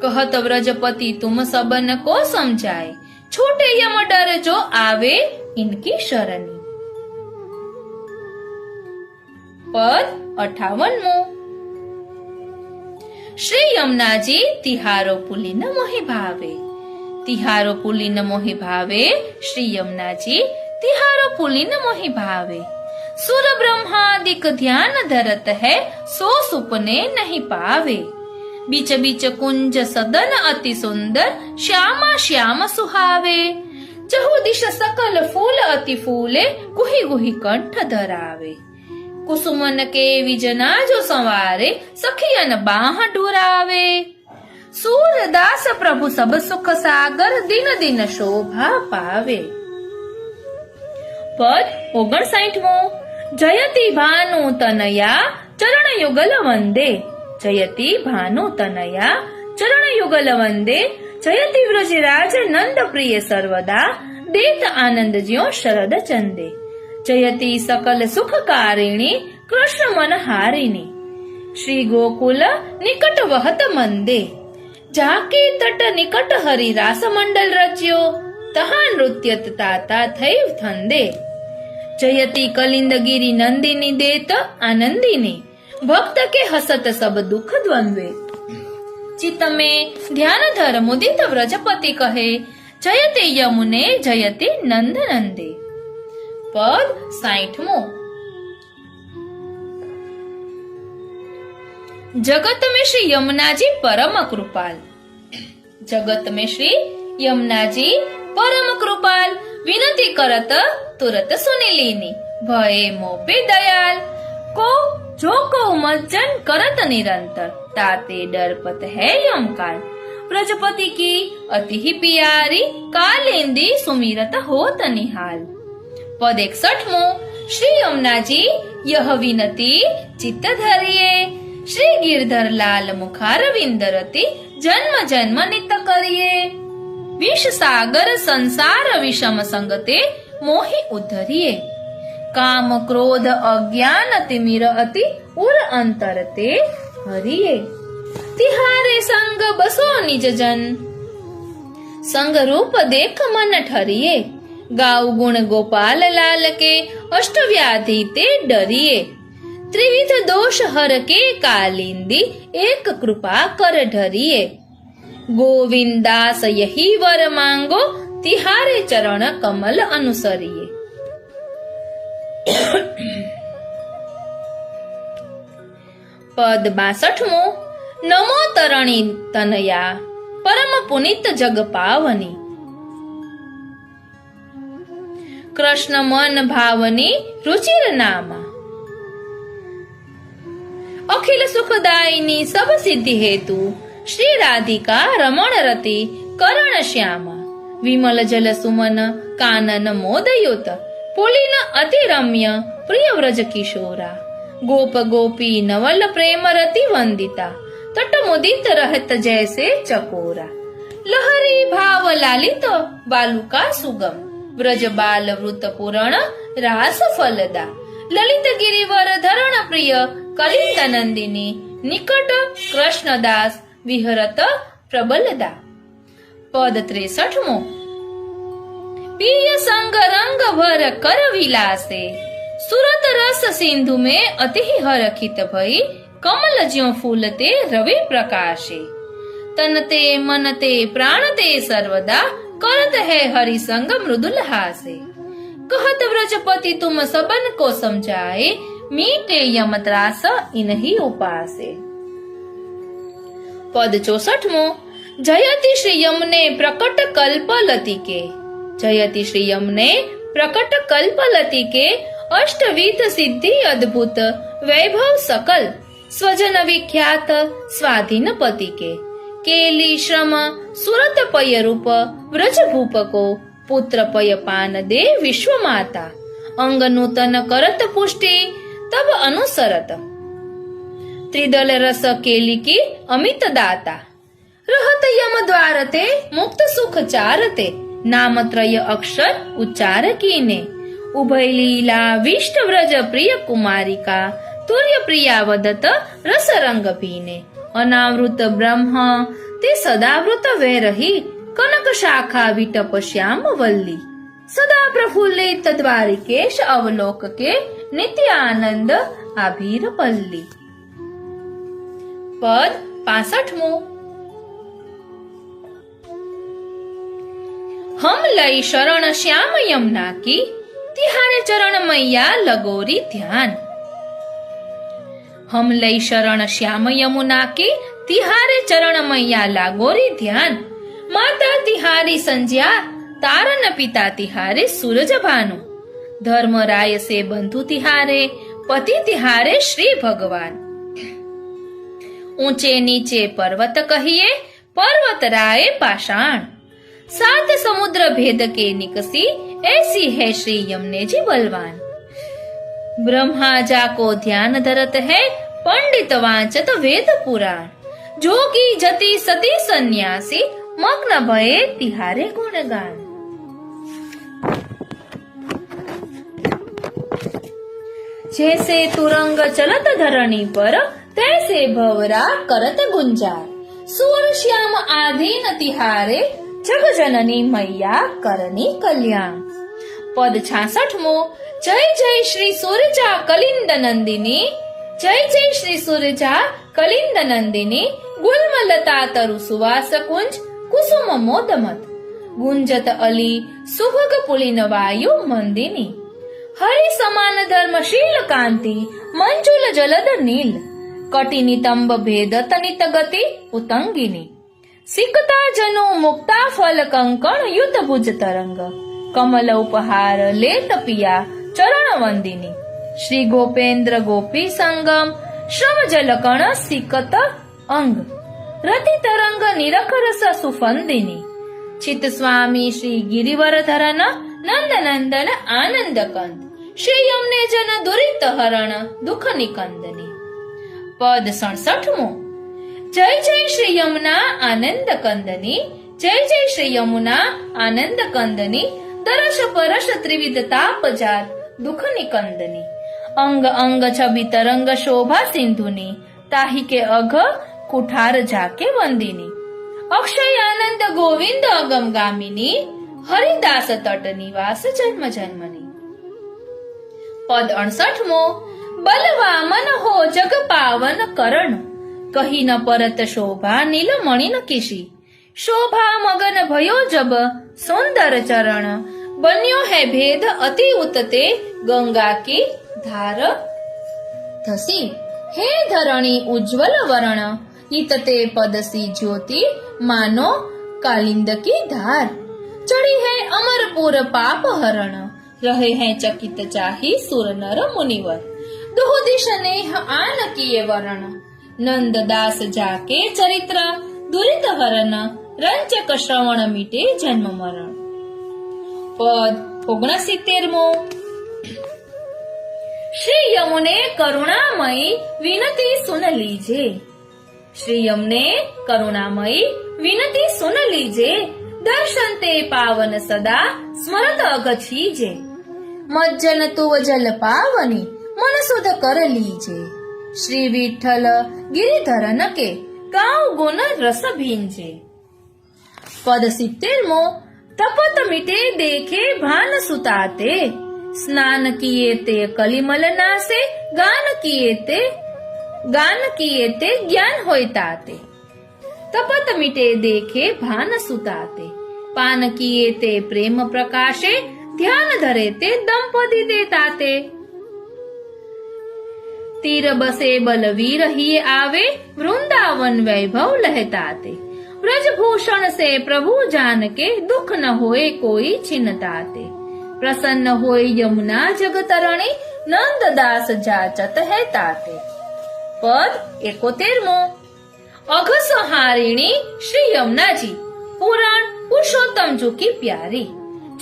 कहत व्रजपति तुम सबन को समझाए, छोटे यम डर जो आवे इनकी शरणी। पद 58। श्री यमुनाजी तिहारो पुलिन मोहि भावे। तिहारो पुलिन मोहि भावे, श्री यमुनाजी तिहारो पुलिन मोहि भावे। सुर ब्रह्मादिक ध्यान धरत है, सो सुपने नहीं पावे। बीच बीच कुंज सदन अति सुंदर, श्यामा श्याम सुहावे। चहु दिश सकल फूल अति फूले, गुहि गुहि कंठ धरावे। कुसुमन के विजना जो संवारे, सखियन बाह डुरावे। सूरदास प्रभु सब सुख सागर, दिन दिन शोभा पावे। पद 59। जयति भानु तनया, चरण युगल वंदे। जयति भानु तनया, चरण युगल वंदे। जयति व्रजराज नंद प्रिय सर्वदा, देत आनंद ज्यों शरद चंदे। जयति सकल सुख कारिणी, कृष्ण मन हारिणी। श्री गोकुल निकट वहत मंदे, जाके तट निकट हरि रास मंडल रच्यो, तहा नृत्यत ताता थई थंदे। जयति कलिंद गिरि नंदिनी, देत आनंदिनी। भक्त के हसत सब दुख द्वंद्वे। चित्त में ध्यान धर मुदित व्रजपति कहे, जयते यमुने जयते नंद नंदे। पद 60। जगत में श्री यमुना जी परम कृपाल। जगत में श्री यमुना जी परम कृपाल, विनती करत तुरत सुनी लीनी। भये मोपे दयाल, को जो को मज्जन करत निरंतर, ताते डरपत है यमकाल। व्रजपति की अति ही प्यारी, कालिंदी सुमिरत होत निहाल। पद 61। श्री यमुना जी यह विनती चित्त धरिए, श्री गिरधर लाल मुखार विंदरती, जन्म जन्म नित करिए। विष सागर संसार विषम संगते, मोहि उद्धरिए। काम क्रोध अज्ञान तिमिर अति, उर अंतरते हरिए। तिहारे संग बसो निज जन, संग रूप देख मन ठरिए। गाऊ गुण गोपाल लाल के, अष्ट व्याधि ते डरिए। त्रिविध दोष हर के कालिंदी, एक कृपा कर ढरिए। गोविंदास यही वर मांगो, तिहारे चरण कमल अनुसरिए। पद 62। नमो तरणी तनया, परम पुनित जग पावनी। कृष्ण मन भावनी, रुचिर नामा। अखिल सुखदायिनी सब सिद्धि हेतु, श्री राधिका रमण रति करण श्यामा। विमल जल सुमन कानन मोदयुत, पुलिन अति रम्य प्रिय व्रज किशोरा। गोप गोपी नवल प्रेम रति वंदिता, तट मुदित रहत जैसे चकोरा। लहरी भाव लालित बालुका सुगम, व्रज बाल वृत पुरण रास फलदा। ललित गिरिवर धरण प्रिय कलिंद नंदिनी, निकट कृष्णदास विहरत प्रबलदा। पद 63। पिय संग रंग भर कर विलासे, सुरत रस सिंधु में अति हरखित भई। कमल ज्यों फूलते रवि प्रकाशे, तनते मनते प्राणते सर्वदा। करत है हरि संग मृदुल हासे। कहत व्रजपति तुम सबन को समझाए, मीटे यम त्रास इन्हीं उपासे। पद 64। जयति श्री यमुने प्रकट कल्पलति के। जयति श्री यमुने प्रकट कल्पलति के, अष्टविध सिद्धि अद्भुत वैभव सकल। स्वजन विख्यात स्वाधीन पति के, केली श्रम सुरत पय रूप। व्रज भूप को પુત્ર પયપાન દે વિશ્વ માતા, અંગ નૂતન કરત પુષ્ટિ તબ અનુસરત, ત્રિદલ રસ કેલિકી અમિત દાતા, રહત યમ દ્વારતે મુક્ત સુખ ચારતે, નામત્રય અક્ષર ઉચ્ચાર કીને, ઉભય લીલા વિષ્ટ વ્રજ પ્રિય કુમારિકા, તુર્ય પ્રિયા વદત રસ રંગ પીને, અનાવૃત બ્રહ્મ તે સદાવૃત વૈરહી, કનક શાખા વિટપ શ્યામ વલ્લી, સદા પ્રફુલ્લિત દ્વારિકેશ અવલોક કે, નિત્ય આનંદ આભીર પલ્લી. પદ 65. हम लई शरण श्याम यमुना की, तिहारे चरण मैया लगोरी ध्यान. हम लई शरण श्याम यमुना की, तिहारे चरण मैया लागोरी ध्यान. माता तिहारी संज्ञा, तारन पिता तिहारे सूरज भानु, धर्म राय से बंधु तिहारे, पति तिहारे श्री भगवान. ऊंचे नीचे पर्वत कहिए, पर्वत राय पाषाण, सात समुद्र भेद के निकसी, ऐसी है श्री यमुने जी बलवान. ब्रह्मा जा को ध्यान धरत है, पंडित वांचत वेद पुराण, जोगी जति सती सन्यासी, मग्न भये तिहारे गुणगान. जैसे तुरंग चलत धरणी पर, तैसे भवरा करत गुंजार, सूर श्याम आधीन तिहारे, जग जननी मैया करनी कल्याण. पद 66. जय जय श्री सूरजा कलिंद नंदिनी, जय जय श्री सूरजा कलिंद नंदिनी, गुल्मलता तरु सुवास कुंज, कुसुम मोदमत, गुंजत अली सुभग पुलिन वायु मंदिनी, हरि समान धर्मशील कांति, मंजुल जलद नील, कटि नितंब भेद तनित गति उतंगिनी, सिकता जनु मुक्ता फल कंकण युद्ध भुज तरंग, कमल उपहार लेत पिया चरण वंदिनी, श्री गोपेन्द्र गोपी संगम, श्रम जलकण सिकत अंग, रति तरंग निरख रस सुफंदिनी, चित स्वामी श्री गिरिवर धरन, नंद नंदन आनंद कंद, श्री यमुने जन दुरित हरण दुख निकंदनी. पद 67. जय जय श्री यमुना आनंद कंदनी, जय जय श्री यमुना आनंद कंदनी, दरश परश त्रिविध ताप जात दुख निकंदनी, अंग अंग छवि तरंग शोभा सिंधुनी, ताही के अघ कुठार जाके वंदिनी, अक्षय आनंद गोविंद अगम गामिनी, हरिदास तट निवास जन्म जन्मनी. पद 68. बलवा मन हो जग पावन करण, कही न परत शोभा नील मणि न किशी, शोभा मगन भयो जब सुंदर चरण, बन्यो है भेद अति उतते गंगा की धार धसी, हे धरणी उज्जवल वरण, इतते पदसी ज्योति मानो कालिंद की धार, चढ़ी है अमरपुर पाप हरण, रहे हैं चकित चाही सुर नर मुनिवर, दुह दिश नेह आन किए वरण, नंद दास जाके चरित्र दुरित हरण, रंचक श्रवण मीटे जन्म मरण. पद 69. श्री यमुने करुणामयी विनती सुन लीजे, श्री यमुने करुणामयी विनती सुन लीजे, दर्शन ते पावन सदा स्मरत अगछीजे, मज्जन तुव जल पावनी मन सुध कर लीजे, श्री विठ्ठल गिरिधरन के गाँव गुण रस भींजे. पद 70. तपत मिटे देखे भान सुताते, स्नान किए ते कलिमल नासे, गान किए ते ज्ञान होय ताते, तपत मिटे देखे भान सुताते, पान किए ते प्रेम प्रकाशे, ध्यान धरे ते दंपति देताते, तीर बसे बलवीर ही आवे, वृंदावन वैभव लहताते, ब्रजभूषण से प्रभु जान के, दुख न होए कोई छिनताते, प्रसन्न होए यमुना जगतरणी, नंद दास जाचत है ताते. पद 71. अघसहारिणी श्री यमुना जी, पुराण पुरुषोत्तम जी की प्यारी,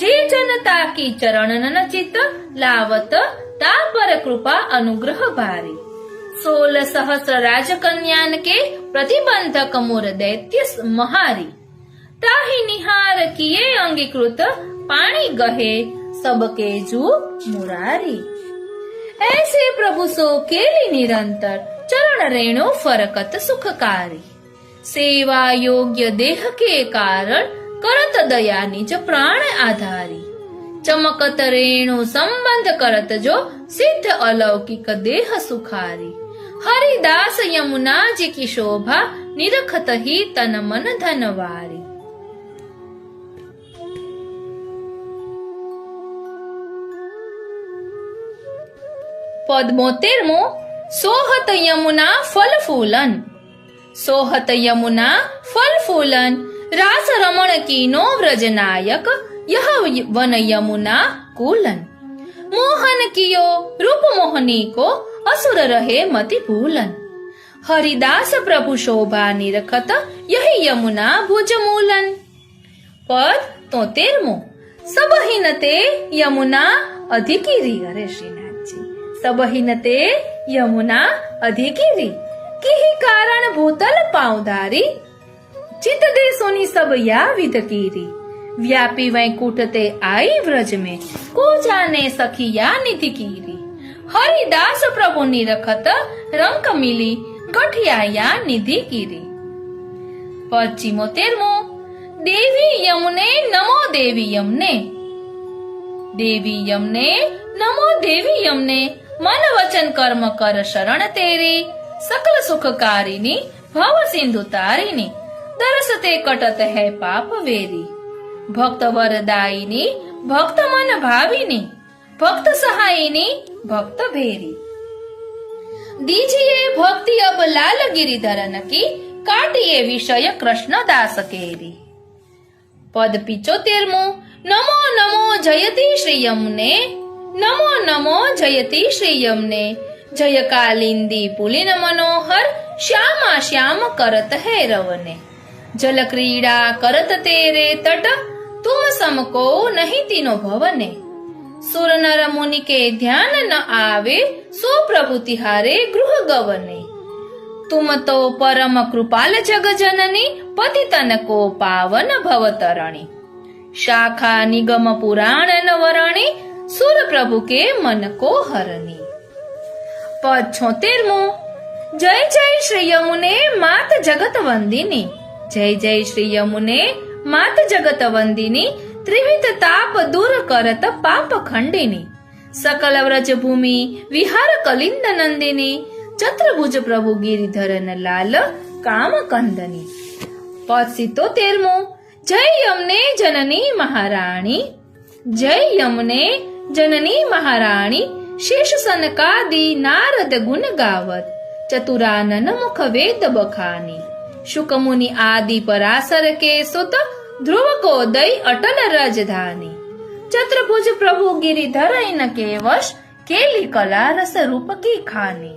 जे जनता की चरण न चित लावत ता पर कृपा अनुग्रह भारी। 16 सहस्र राजकन्यान के प्रतिबंधक मोर दैत्य महारी। ताहि निहार किए अंगीकृत पाणी गहे सबके जू मुरारी। ऐसे प्रभु सो केली निरंतर चरण रेणु फरकत सुखकारी। सेवा योग्य देह के कारण करत दया निज प्राण आधारी। चमकत रेणु संबंध करत जो सिद्ध अलौकिक देह सुखारी। हरिदास यमुना जी की शोभा निरखत ही तन मन धनवारी। पद 73 सोहत यमुना फल फूलन। सोहत यमुना फल फूलन रास रमण कीनो व्रज नायक यह वन यमुना कूलन। मोहन कियो रूप मोहनी को असुर रहे मति भूलन। हरिदास प्रभु शोभा निरखत यही यमुना भुज मूलन। पद 73 सब हिनते यमुना अधिकिरी। अरे श्रीनाथ जी, सब हिनते यमुना अधिकिरी किहि कारण भूतल पावधारी। चित देशोनी सब या विद कीरी। व्यापी वैकुंठ ते आई व्रज में को जाने सखिया निधि कीरी। हरिदास प्रभु निरखत रंक मिली गठिया निधि कीरी। पद 74 देवी यमुने नमो देवी यमुने। देवी यमुने नमो देवी यमुने मन वचन कर्म कर शरण तेरी। सकल सुखकारिणी भव सिंधु तारिणी दरसते कटत है पाप वेरी। भक्त वरदायिनी भक्त मन भाविनी भक्त सहायिनी भक्त भेरी। दीजिए भक्ति अब लाल गिरिधरन की काटिए विषय कृष्ण दास केरी। पद 75 नमो नमो जयति श्री यमुने। नमो नमो जयति श्री यमुने जय कालिंदी पुलिन मनोहर श्यामा श्याम करत है रवने। जल क्रीड़ा करत तेरे तट तुम समको नहीं तीनों भवने। सुर नर मुनि के ध्यान न आवे सो प्रभु तिहारे गृह गवने। तुम तो परम कृपाल जग जननी पतितन को पावन भवतरणी। शाखा निगम पुराण नवरणी सुर प्रभु के मन को हरणी। पद 76 जय जय श्री यमुने मात जगत वंदिनी। जय जय श्री यमुने मात जगत वंदिनी त्रिविध ताप दूर करत पाप खंडिनी। सकल व्रज भूमि विहार कलिंद नंदिनी चतुर्भुज प्रभु गिरिधरन लाल काम कंदनी। पद 77 जय यमुने जननी महाराणी। जय यमुने जननी महाराणी शेष सनकादि नारद गुण गावत। चतुरानन मुख वेद बखानी। शुक मुनि आदि पराशर के सुत ध्रुव को दई अटल राजधानी। चतुर्भुज प्रभु गिरिधर इन के वश केली कला रस रूप की खानी।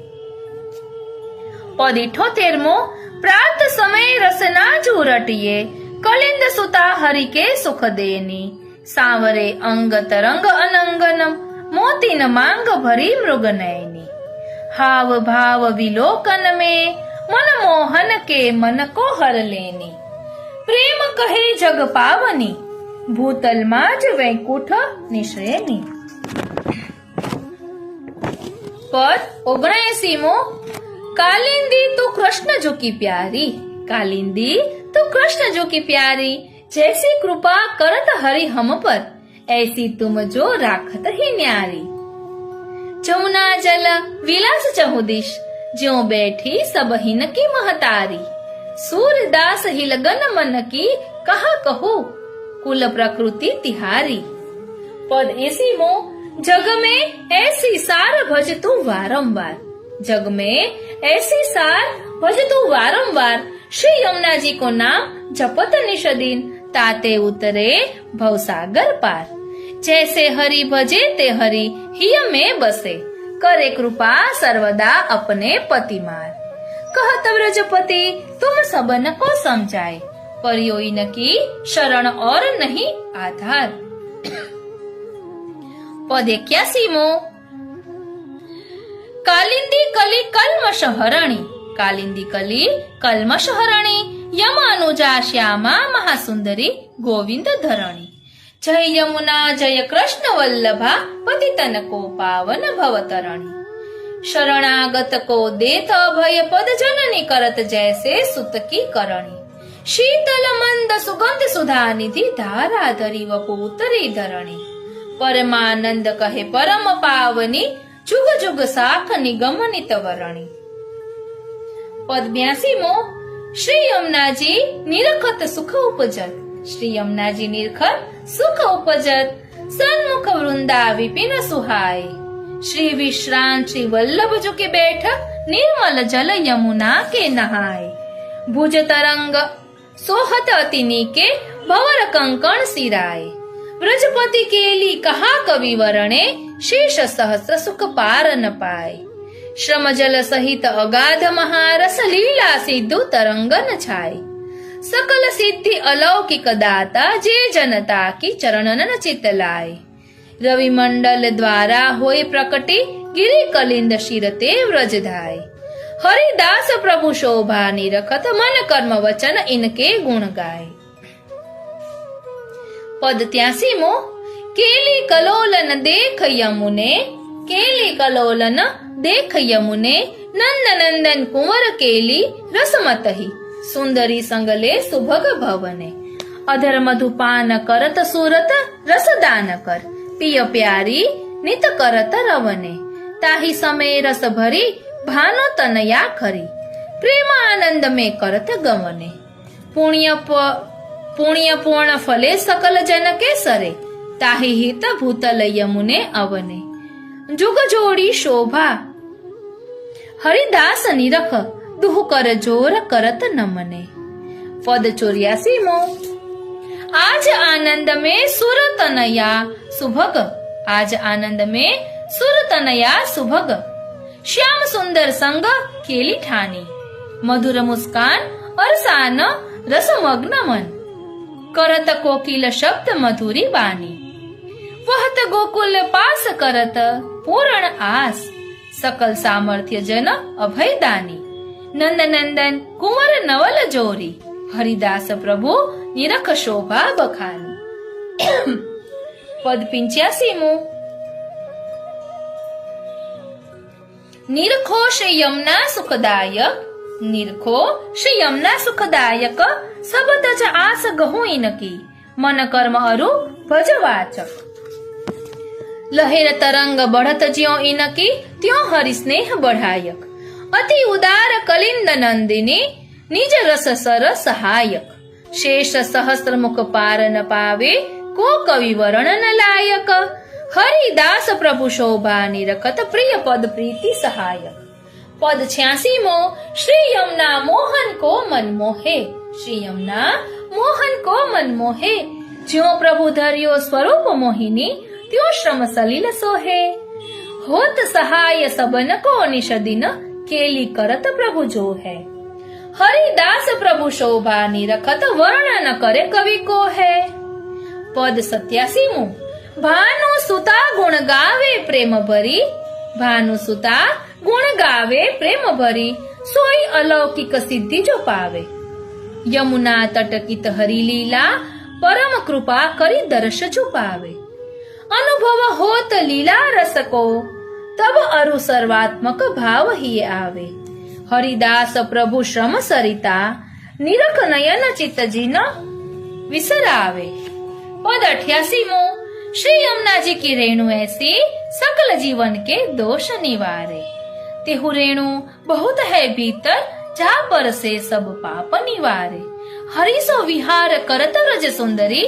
पद 78 प्रात समय रसना चूरटिए कलिंद सुता हरि के सुख देनी। सांवरे अंग तरंग अनंगनम मोती न मांग भरी मृग नयनी। हाव भाव विलोकन में मन मोहन के मन को हर लेनी। प्रेम कहे जग पावनी भूतल माज वैकुंठ निश्रेणी। पद 79 कालिंदी तू कृष्ण जो की प्यारी। कालिंदी तू कृष्ण जो की प्यारी जैसी कृपा करत हरि हम पर ऐसी तुम जो राखत ही न्यारी। जमुना जल विलास चहुदिश ज्यों बैठी सब हिन की महतारी। सूरदास ही लगन मन की कहा कहू कुल प्रकृति तिहारी। पद 80 जग में ऐसी सार भज तू वारंवार। जग में ऐसी सार भज तू वारंवार। श्री यमुना जी को नाम जपत निश दिन ताते उतरे भवसागर पार। जैसे हरि भजे ते हरि हिय में बसे करे कृपा सर्वदा अपने पति मार। कहत व्रजपति तुम सबन को समझाए पर योई न की शरण और नहीं आधार। પદ 81મો કાલિંદી કલી કલ્મશ હરણી, કાલિંદી કલી કલ્મશ હરણી, યમાનુજા શ્યામા મહાસુંદરી ગોવિંદ ધરણી. જય યમુના જય કૃષ્ણ વલ્લભા, પતિતન કો પાવન ભવતરણી. શરણાગત કો દેત અભય, પદ જનની કરત જૈસે સુત કી કરણી. શીતલ મંદ સુગંધ સુધા નિધિ, ધારાધરી વપુતરી ધરણી. પરમાનંદ કહે પરમ પાવની, જુગ જુગ સાખ નિગમનિત વરણી. પદ 82મો શ્રી યમુનાજી નિરખત સુખ ઉપજત, શ્રી યમુનાજી નિરખત સુખ ઉપજત. સન્મુખ વૃંદા વિપિન સુહાય, શ્રી વિશ્રાંત શ્રી વલ્લભ જો કે બેઠક, નિર્મલ જલ યમુના કે નહાય. ભુજ તરંગ સોહત અતિ નીકે, ભવર કંકણ સિરાય. વ્રજપતિ કેલી કહા કવિ વરણે, શેષ સહસ્ર સુખ પાર ન પાય. શ્રમ જલ સહિત અગાધ મહારસ, લીલા સિદ્ધુ તરંગન છાય. સકલ સિદ્ધિ અલૌકિક દાતા, જે જનતા કી ચરણન ચિત લાય. રવિ મંડલ દ્વારા હોય પ્રકટી, ગિરી કલિંદ શિર તે વ્રજ ધાય. હરિદાસ પ્રભુ શોભા નિરખત, મન કર્મ વચન ઇનકે ગુણ ગાય. પદ 83મો કેલી કલોલન દેખ યમુને, કેલી કલોલન દેખ યમુને, નંદ નંદન કુંવર કેલી રસમતહી, સુંદરી સંગલે સુભગ ભવને. અધર મધુપાન કરત સુરત, રસદાન કર પિય પ્યારી નિત કરત રવને. તાહી સમે રસ ભરી, ભાનો તનયા ખરી, પ્રેમ આનંદ મેં કરત ગમને. પુણ્ય પૂર્ણ ફલે સકલ જન કેસરે, તાહી હિત ભૂતલ યમુને અવને. જુગ જોડી શોભા હરિદાસ નિરખ, દુહ કર જોર કરત નમને. પદ 84મો આજ આનંદ में સુરતનયા સુભગ, આજ આનંદ में સુરતનયા સુભગ. શ્યામ સુંદર સંગ કેલી ઠાની, મધુર મુસ્કાન અરસાન રસમગ્ન મન. કરત કોકિલ શબ્દ મધુરી બાની, વહત ગોકુલ પાસ કરત પૂર્ણ આસ. સકલ સામર્થ્ય જન અભયદાની, નંદ નંદન કુંવર નવલ જોરી. હરિદાસ પ્રભુ નિરખ શોભા બખાની. પદ 85મો નિરખો શ્રી યમુના સુખદાયક, નિરખો શ્રી યમુના સુખદાયક. સબદ જ આસ ગહું ઇનકી, મન કર્મ અરુ ભજ વાચક. લહેર તરંગ બઢત જ્યો ઇનકી, ત્યો હરિ સ્નેહ બઢાયક. અતિ ઉદાર કલિંદ નંદિની, નિજ રસ સર સહાયક. શેષ સહસ્ત્ર મુખ પાર ન પાવે, કો કવિ વર્ણન લાયક. હરિદાસ પ્રભુ શોભા નિરખત, પ્રિય પદ પ્રીતિ સહાયક. પદ 86મો શ્રી યમુના મોહન કો મન મોહે, શ્રી યમુના મોહન કો મન મોહે. જ્યો પ્રભુ ધર્યો સ્વરૂપ મોહિની, ત્યો શ્રમ સલિલ સોહે. હોત સહાય સબન કો નિષદિન, કેલી કરત પ્રભુ જો હે. હરિદાસ પ્રભુ શોભા નિરખત, વર્ણન કરે કવિ કો હે. પદ 87મો ભાનુ સુતા ગુણ ગાવે પ્રેમ ભરી, ભાનુ સુતા ગુણ ગાવે પ્રેમ ભરી. સોઈ અલૌકિક સિદ્ધિ જો પાવે. યમુના તટકિત હરી લીલા, પરમ કૃપા કરી દર્શ જો પાવે. અનુભવ હોત લીલા રસ કો, તબ અરુ સર્વાત્મક ભાવ હી આવે. હરિદાસ પ્રભુ શ્રમ સરિતા, નિરખ નયન ચિત્ત જીન વિસરાવે. પદ 88મો श्री यमुना जी की रेणु ऐसी, सकल जीवन के दोष निवारे. तेहु रेणु बहुत है भीतर, जा पर से सब पाप निवारे. हरिसो विहार करत व्रज सुंदरी,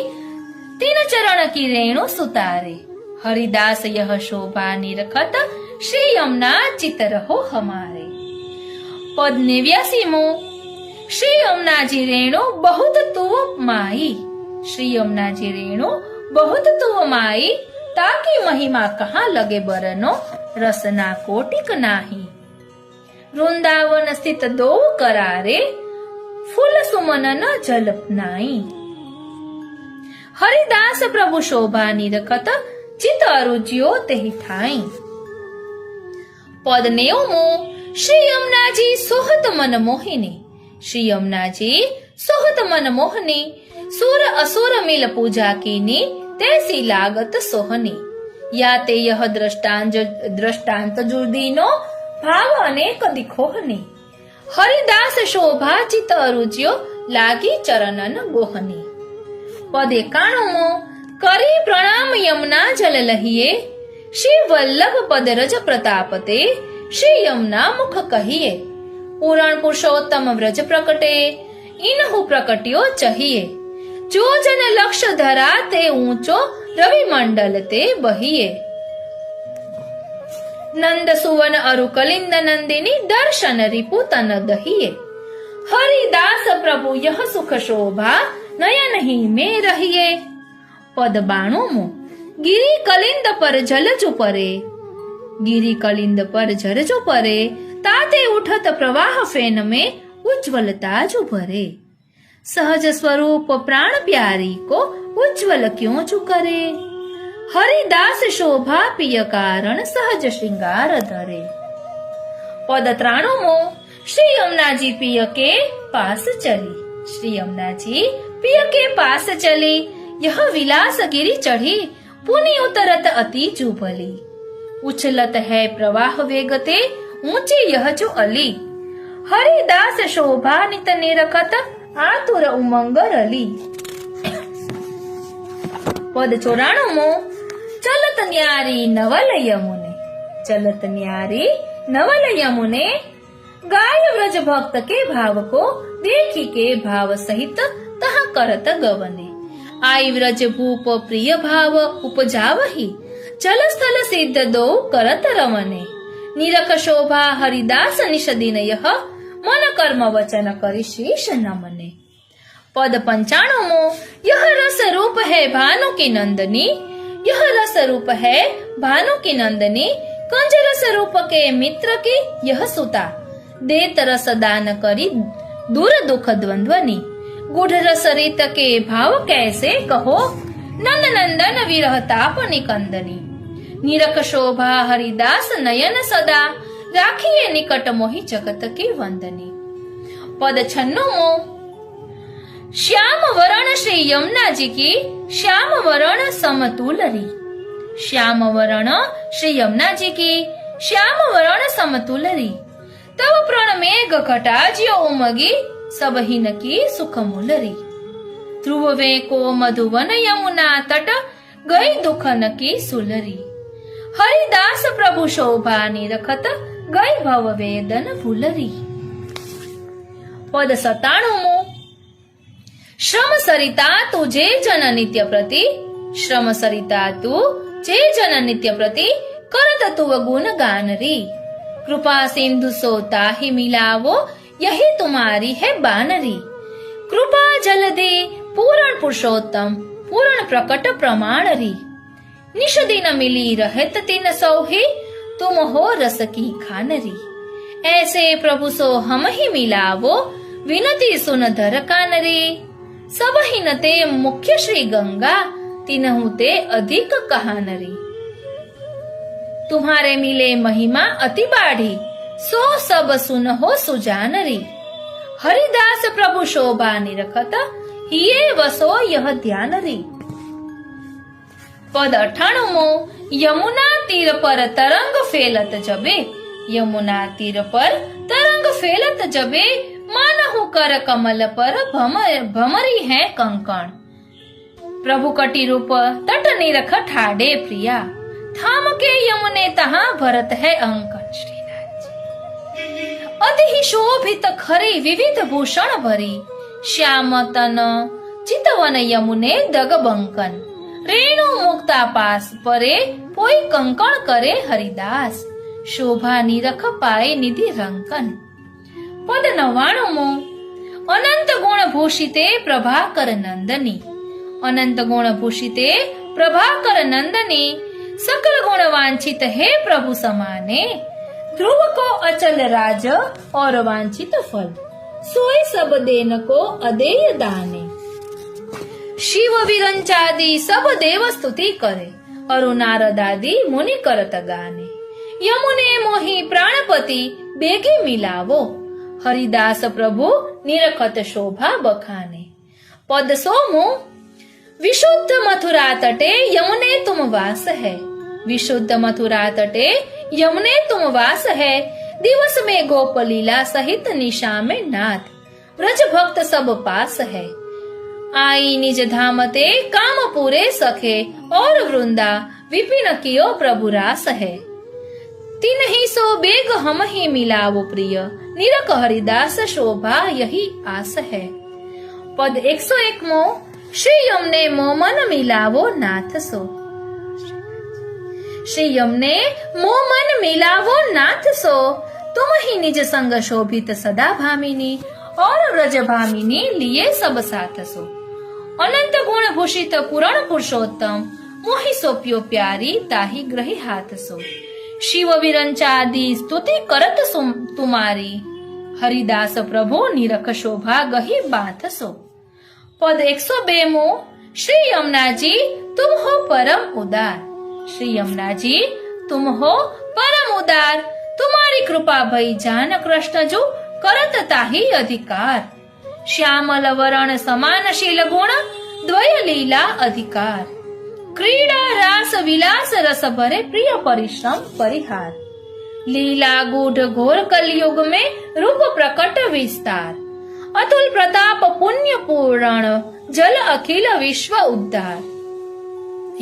तीन चरण की रेणु सुतारे. हरिदास यह शोभा निरखत, श्री यमुना चित रहो हमारे. पद 89मो श्री यमुना जी रेणु बहुत तू माई, श्री यमुना जी रेणु बहुत तू माई. ताकि महिमा कहाँ लगे बरनो, रसना कोटिक नाही. वृंदावन स्थित दो करारे, फूल सुमन न जल नाई. हरिदास प्रभु शोभा निरखत चित अरुज्यो तेहि ठाई। पद 90 श्री यमुनाजी सोहत मन मोहिनी। श्री यमुनाजी सोहत मन मोहनी, सुर असुर मिल पूजा कीनी, तैसी लागत सोहनी। या ते यह दृष्टांत जुर्दीनो, भाव अनेक दिखोहनी। हरिदास शोभा चित अरुज्यो, लागी चरणन गोहनी। पद 91 करी प्रणाम यमुना जल लहिए, श्री वल्लभ पद रज प्रतापते, श्री यमुना मुख कहिए। पुराण पुरुषोत्तम व्रज प्रकटे, इनहु प्रकट्यो चहिए। जो जन लक्ष्य धरा ते ऊंचो, रवि मंडल ते बहिए। नंद सुवन अरु कलिंद नंदिनी, दर्शन रिपु तन दहिए। हरिदास प्रभु यह सुख शोभा, नयन ही में रहिए। पद 92 गिरी कलिंद पर जलजु परे। गिरी कलिंद पर जरजु परे, ताते उठत प्रवाह फेन में, उज्ज्वलता जो भरे। सहज स्वरूप प्राण प्यारी को, उज्ज्वल क्यों चु करे। हरिदास शोभा पिय कारण, सहज श्रृंगार धरे। पद 93 श्री यमुना जी पिय के पास चली। श्री यमुना जी पिय के पास चली, यह विलास गिरी चढ़ी, पुनि उतरत अति जुबली। उछलत है प्रवाह वेगते, ऊंची यह जो अली। हरिदास शोभा नित निरखत, आतुर उमंग रली। पद 94 चलत न्यारी नवल यमुने। चलत न्यारी नवल यमुने, गाय व्रज भक्त के भाव को, देखी के भाव सहित तहाँ करत गवने। आई व्रज भूप प्रिय भाव उपजावही, चल स्थल सिद्ध दो करत रमने। निरख शोभा हरिदास निश दिन यह, मन कर्म वचन करि शीश नमने। पद 95 यह रस रूप है भानु की नंदनी। यह रस रूप है भानु की नंदनी, कंज रस रूप के मित्र की यह सुता। देत रस दान करी, दूर दुख द्वंद्वनी। गुढ़ रस रीत के भाव कैसे कहो, नंद नंदन विरह ताप निकंदनी। निरख शोभा हरिदास नयन सदा, राखिए निकट मोहि जगत की वंदनी। पद 96 श्याम वरण श्री यमुना जी की, श्याम वरण समतुलरी। श्याम वरण श्री यमुना जी की, श्याम वरण समतुलरी। तब प्रण मेघ घटा जियो उमगी, सब ही न की सुख मुलरी। ध्रुव वे को मधुवन यमुना तट, गई दुख न की सुलरी। हरिदास प्रभु शोभा निरखत, गई भव वेदन भुलरी। पद 97 श्रम सरिता तुझे जन नित्य प्रति। श्रम सरिता तू जे जन नित्य प्रति, करत तु गुण गान री। कृपा सिंधु सोता ही मिलावो, यही तुम्हारी है बानरी। कृपा जल दे पूर्ण पुरुषोत्तम, पूर्ण प्रकट प्रमाण री। निश दिन मिली रहत तिन सौहे, तुम हो रस की खानरी। ऐसे प्रभु सो हम ही मिलावो, विनती सुन धर कानरी। सब ही नते मुख्य श्री गंगा, तिनहु ते अधिक कहानरी। तुम्हारे मिले महिमा अति बाढ़ी, सो सब सुन हो सुजानरी। हरिदास प्रभु शोभा निरखत, हिये वसो यह ध्यानरी। पद 98 यमुना तीर पर तरंग फेलत जबे। यमुना तीर पर तरंग फेलत जबे, मानहु कर कमल पर भमरी है कंकण। प्रभु कटी रूप तट निरख ठाडे प्रिया, थाम के यमुने तहाँ भरत है अंकन। अति ही शोभित खरी विविध भूषण भरी, श्याम तन चितवन यमुने दग बंकन। रेणु मुक्ता पास परे, कोई कंकण करे हरिदास। शोभा निरख पाए निधि रंकन। पद 99 अनंत गुण भूषिते प्रभाकर नंदनी। अनंत गुण भूषिते प्रभाकर नंदनी, सकल गुण वांछित है प्रभु समाने। ध्रुव को अचल राज और वांछित फल, सोई सब देन को अदेय दाने। शिव विरंचादि सब देव स्तुति करे, अरु नारद आदि मुनि करत गाने। यमुने मोहि प्राणपति बेगी मिलावो, हरिदास प्रभु निरखत शोभा बखाने। पद 100 विशुद्ध मथुरा तटे यमुने तुम वास है, विशुद्ध मथुरा तटे यमुने तुम वास है। दिवस में गोप लीला सहित निशा में नाथ, ब्रज भक्त सब पास है। आई निज धाम ते काम पूरे सखे, और वृंदा विपिन कियो प्रभु रास है। तिन्हि सो बेग हम ही मिलावो प्रिय, निरख हरिदास शोभा यही आस है। पद 101 श्री यमने मोमन मिलावो नाथ सो, श्री यमने मोमन मिलावो नाथ सो। तुम ही निज संग शोभित सदा भामिनी, और व्रज भामिनी लिए सब साथ सो। अनंत गुण भूषित पुराण पुरुषोत्तम, मोहि सोप्यो प्यारी ताहि ग्रही हाथ सो। शिव विरंचादि स्तुति करत तुम्हारी, हरिदास प्रभु निरख शोभा गही बाथ सो। पद 102 श्री यमुना जी तुम हो परम उदार, श्री यमुना जी तुम हो परम उदार। तुम्हारी कृपा भई जान कृष्ण जो करत ताहि अधिकार। श्यामल वरण समानशील गुण द्वय लीला अधिकार। क्रीड़ा रास विलास रस भरे प्रिय परिश्रम परिहार। लीला गूढ़ घोर कलयुग में रूप प्रकट विस्तार। अतुल प्रताप पुण्य पूर्ण जल अखिल विश्व उद्धार।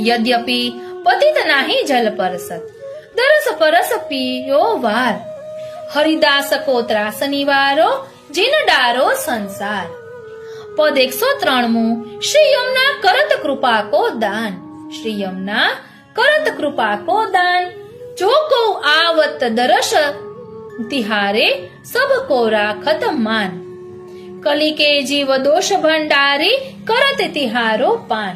यद्यपि पतित नाही जल परसत, दरस परस पियो वार। हरिदास को त्रास निवारो, जिन डारो संसार। पद 103 श्री यमुना करत कृपा को दान, श्री यमुना करत कृपा को दान। जो को आवत दरस तिहारे, सब को राखत मान। कली के जीव दोष भंडारी, करत तिहारो पान।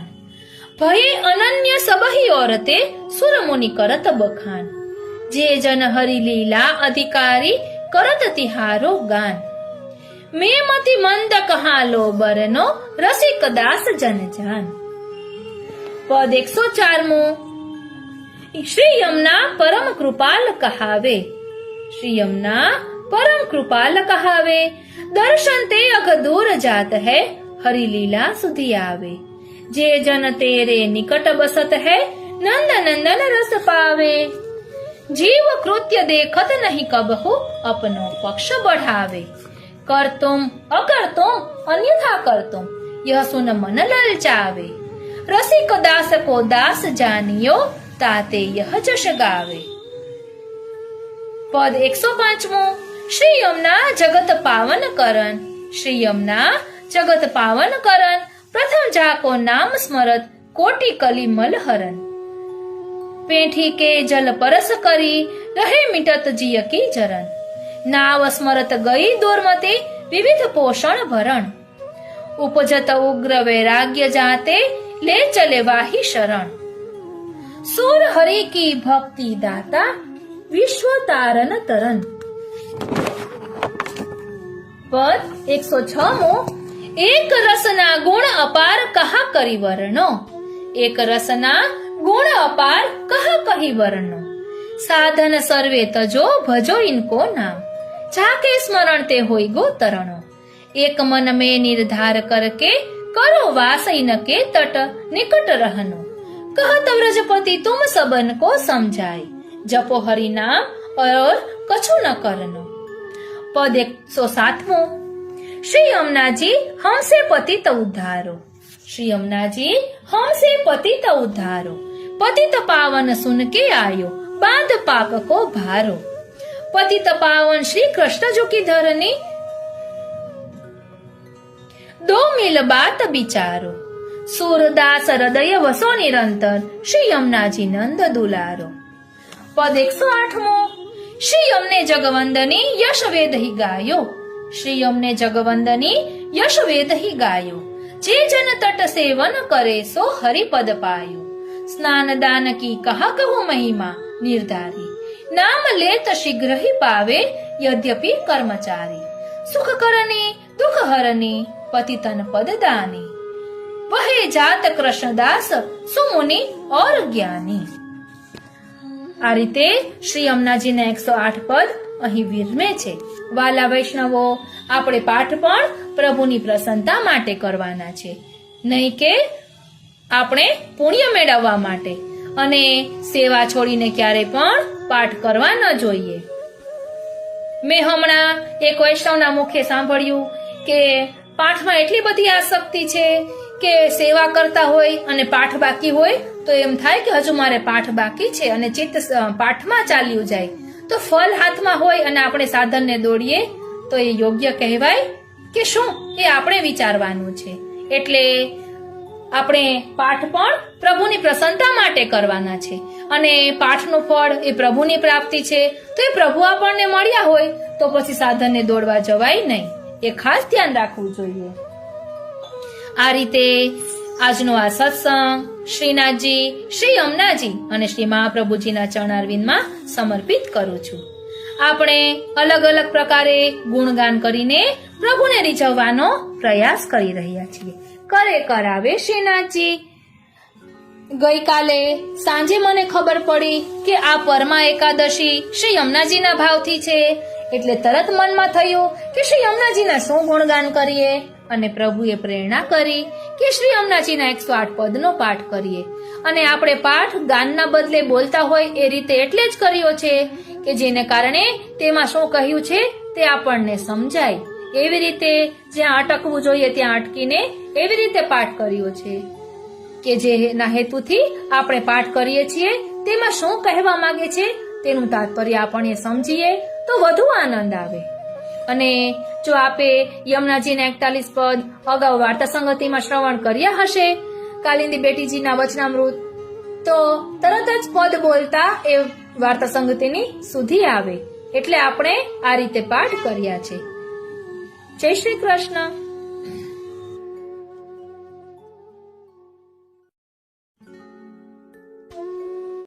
भये अनन्य सबही औरते, सुर मुनि करत बखान। जे जन हरि लीला अधिकारी, करत तिहारो गान। मैं मति मंद कहा लो बरनो, रसिक दास जन जान। पद 104 श्री यमुना परम कृपाल कहावे, श्री यमुना परम कृपाल कहावे। दर्शन ते अग दूर जात है, हरि लीला सुधि आवे। जे जन तेरे निकट बसत है, नंद नंदन रस पावे। जीव कृत्य देखत नहीं कबहु, अपनो पक्ष बढ़ावे। कर तुम अकर तुम अन्यथा कर तुम, यह सुन मन ललचावे। रसिक दास को दास जानियो, ताते यह जश गावे। पद 105 श्री यमुना जगत पावन करन, श्री यमुना जगत पावन करन। प्रथम जाको नाम स्मरत, कोटि कली मल हरन। पेठी के जल परस करी, रहे मिटत जिय की जरन। नाव स्मरत गई दुर्मति, विविध पोषण भरण। उपजत उग्र वैराग्य जाते, ले चले वाही शरण। सूर हरि की भक्ति दाता, विश्व तारन तरन। पद 106 एक रसना गुण अपार कहा करी वर्णो, एक रसना गुण अपार कहा कही वर्णो। साधन सर्वे तजो, भजो इनको नाम। जाके स्मरण ते होई गो तरणो। एक मन में निर्धार करके, करो वास इनके तट निकट रहनो। कहत व्रजपति तुम सबन को समझाई, जपो हरि नाम और कछु न करनो। पद 107 श्री यमुना जी हमसे पतित उद्धारो, श्री यमुना जी हमसे पतित उद्धारो। पतित पावन सुन के आयो, बांध पाप को भारो। पतित पावन श्री कृष्ण जो की धरनी, दो मिल बात विचारो। सूरदास हृदय वसो निरंतर, श्री यमुना जी नंद दुलारो। पद 108 श्री यमुने जगवंदनी, यश वेद ही गायो, श्री यमुने जगवंदनी यश वेद ही गायो। जे जन तट सेवन करे, सो हरि पद पायो। स्नान दान की कहा कहूँ महिमा निर्धारी, नाम लेत शीघ्र ही पावे, यद्यपि कर्मचारी। सुख करनी दुख हरनी, पतितन पद दानी। વહે જાત કૃષ્ણદાસ સુમુનિ ઓર જ્ઞાની. આ રીતે શ્રી યમુનાજીના 108 પદ અહીં વિરમે છે. વાલા વૈષ્ણવો, આપણે પાઠ પણ પ્રભુની પ્રસન્નતા માટે કરવાના છે, નહીં કે આપણે પુણ્ય મેળવવા માટે. અને સેવા છોડીને ક્યારે પણ પાઠ કરવા ન જોઈએ. મેં હમણાં એક વૈષ્ણવના મુખે સાંભળ્યું કે પાઠમાં એટલી બધી આસક્તિ છે કે સેવા કરતા હોય અને પાઠ બાકી હોય તો એમ થાય કે હજુ મારે પાઠ બાકી છે, અને ચિત્ત પાઠમાં ચાલ્યું જાય. તો ફલ હાથમાં હોય અને આપણે સાધનને દોડીએ તો એ યોગ્ય કહેવાય કે શું, એ આપણે વિચારવાનું છે. એટલે આપણે પાઠ પણ પ્રભુની પ્રસન્નતા માટે કરવાના છે, અને પાઠનું ફળ એ પ્રભુની પ્રાપ્તિ છે. તો એ પ્રભુ આપણને મળ્યા હોય તો પછી સાધનને દોડવા જવાય નહીં. એ ખાસ ધ્યાન રાખવું જોઈએ. આ રીતે આજનો આ સત્સંગ શ્રીનાથજી, શ્રી યમુનાજી અને શ્રી મહાપ્રભુજીના ચરણારવિંદમાં સમર્પિત કરું છું. આપણે અલગ અલગ પ્રકારે ગુણગાન કરીને પ્રભુને રીઝવવાનો પ્રયાસ કરી રહ્યા છીએ. કરે કરાવે શ્રીનાથજી. ગઈકાલે સાંજે મને ખબર પડી કે આ પરમા એકાદશી શ્રી યમુનાજીના ભાવથી છે, એટલે તરત મનમાં થયું કે શ્રી યમુનાજીના શું ગુણગાન કરીએ. અને પ્રભુએ પ્રેરણા કરી કે શ્રી યમુનાજીના 108 પદનો પાઠ કરીએ. અને આપણે પાઠ ગાનના બદલે બોલતા હોય એ રીતે એટલે જ કર્યો છે કે જેને કારણે તેમાં શું કહ્યું છે તે આપણને સમજાય. એવી રીતે જ્યાં અટકવું જોઈએ ત્યાં અટકીને એવી રીતે પાઠ કર્યો છે કે જેના હેતુથી આપણે પાઠ કરીએ છીએ તેમાં શું કહેવા માંગે છે તેનું તાત્પર્ય આપણે સમજીએ તો વધુ આનંદ આવે. અને જો આપે યમુનાજીના 41 પદ અગાઉ વાર્તા સંગતિમાં શ્રવણ કર્યા હશે, કાલિંદી બેટીજીના વચનામૃત, તો તરત જ પદ બોલતા એ વાર્તા સંગતિની સુધી આવે. એટલે આપણે આ રીતે પાઠ કર્યા છે. જય શ્રી કૃષ્ણ.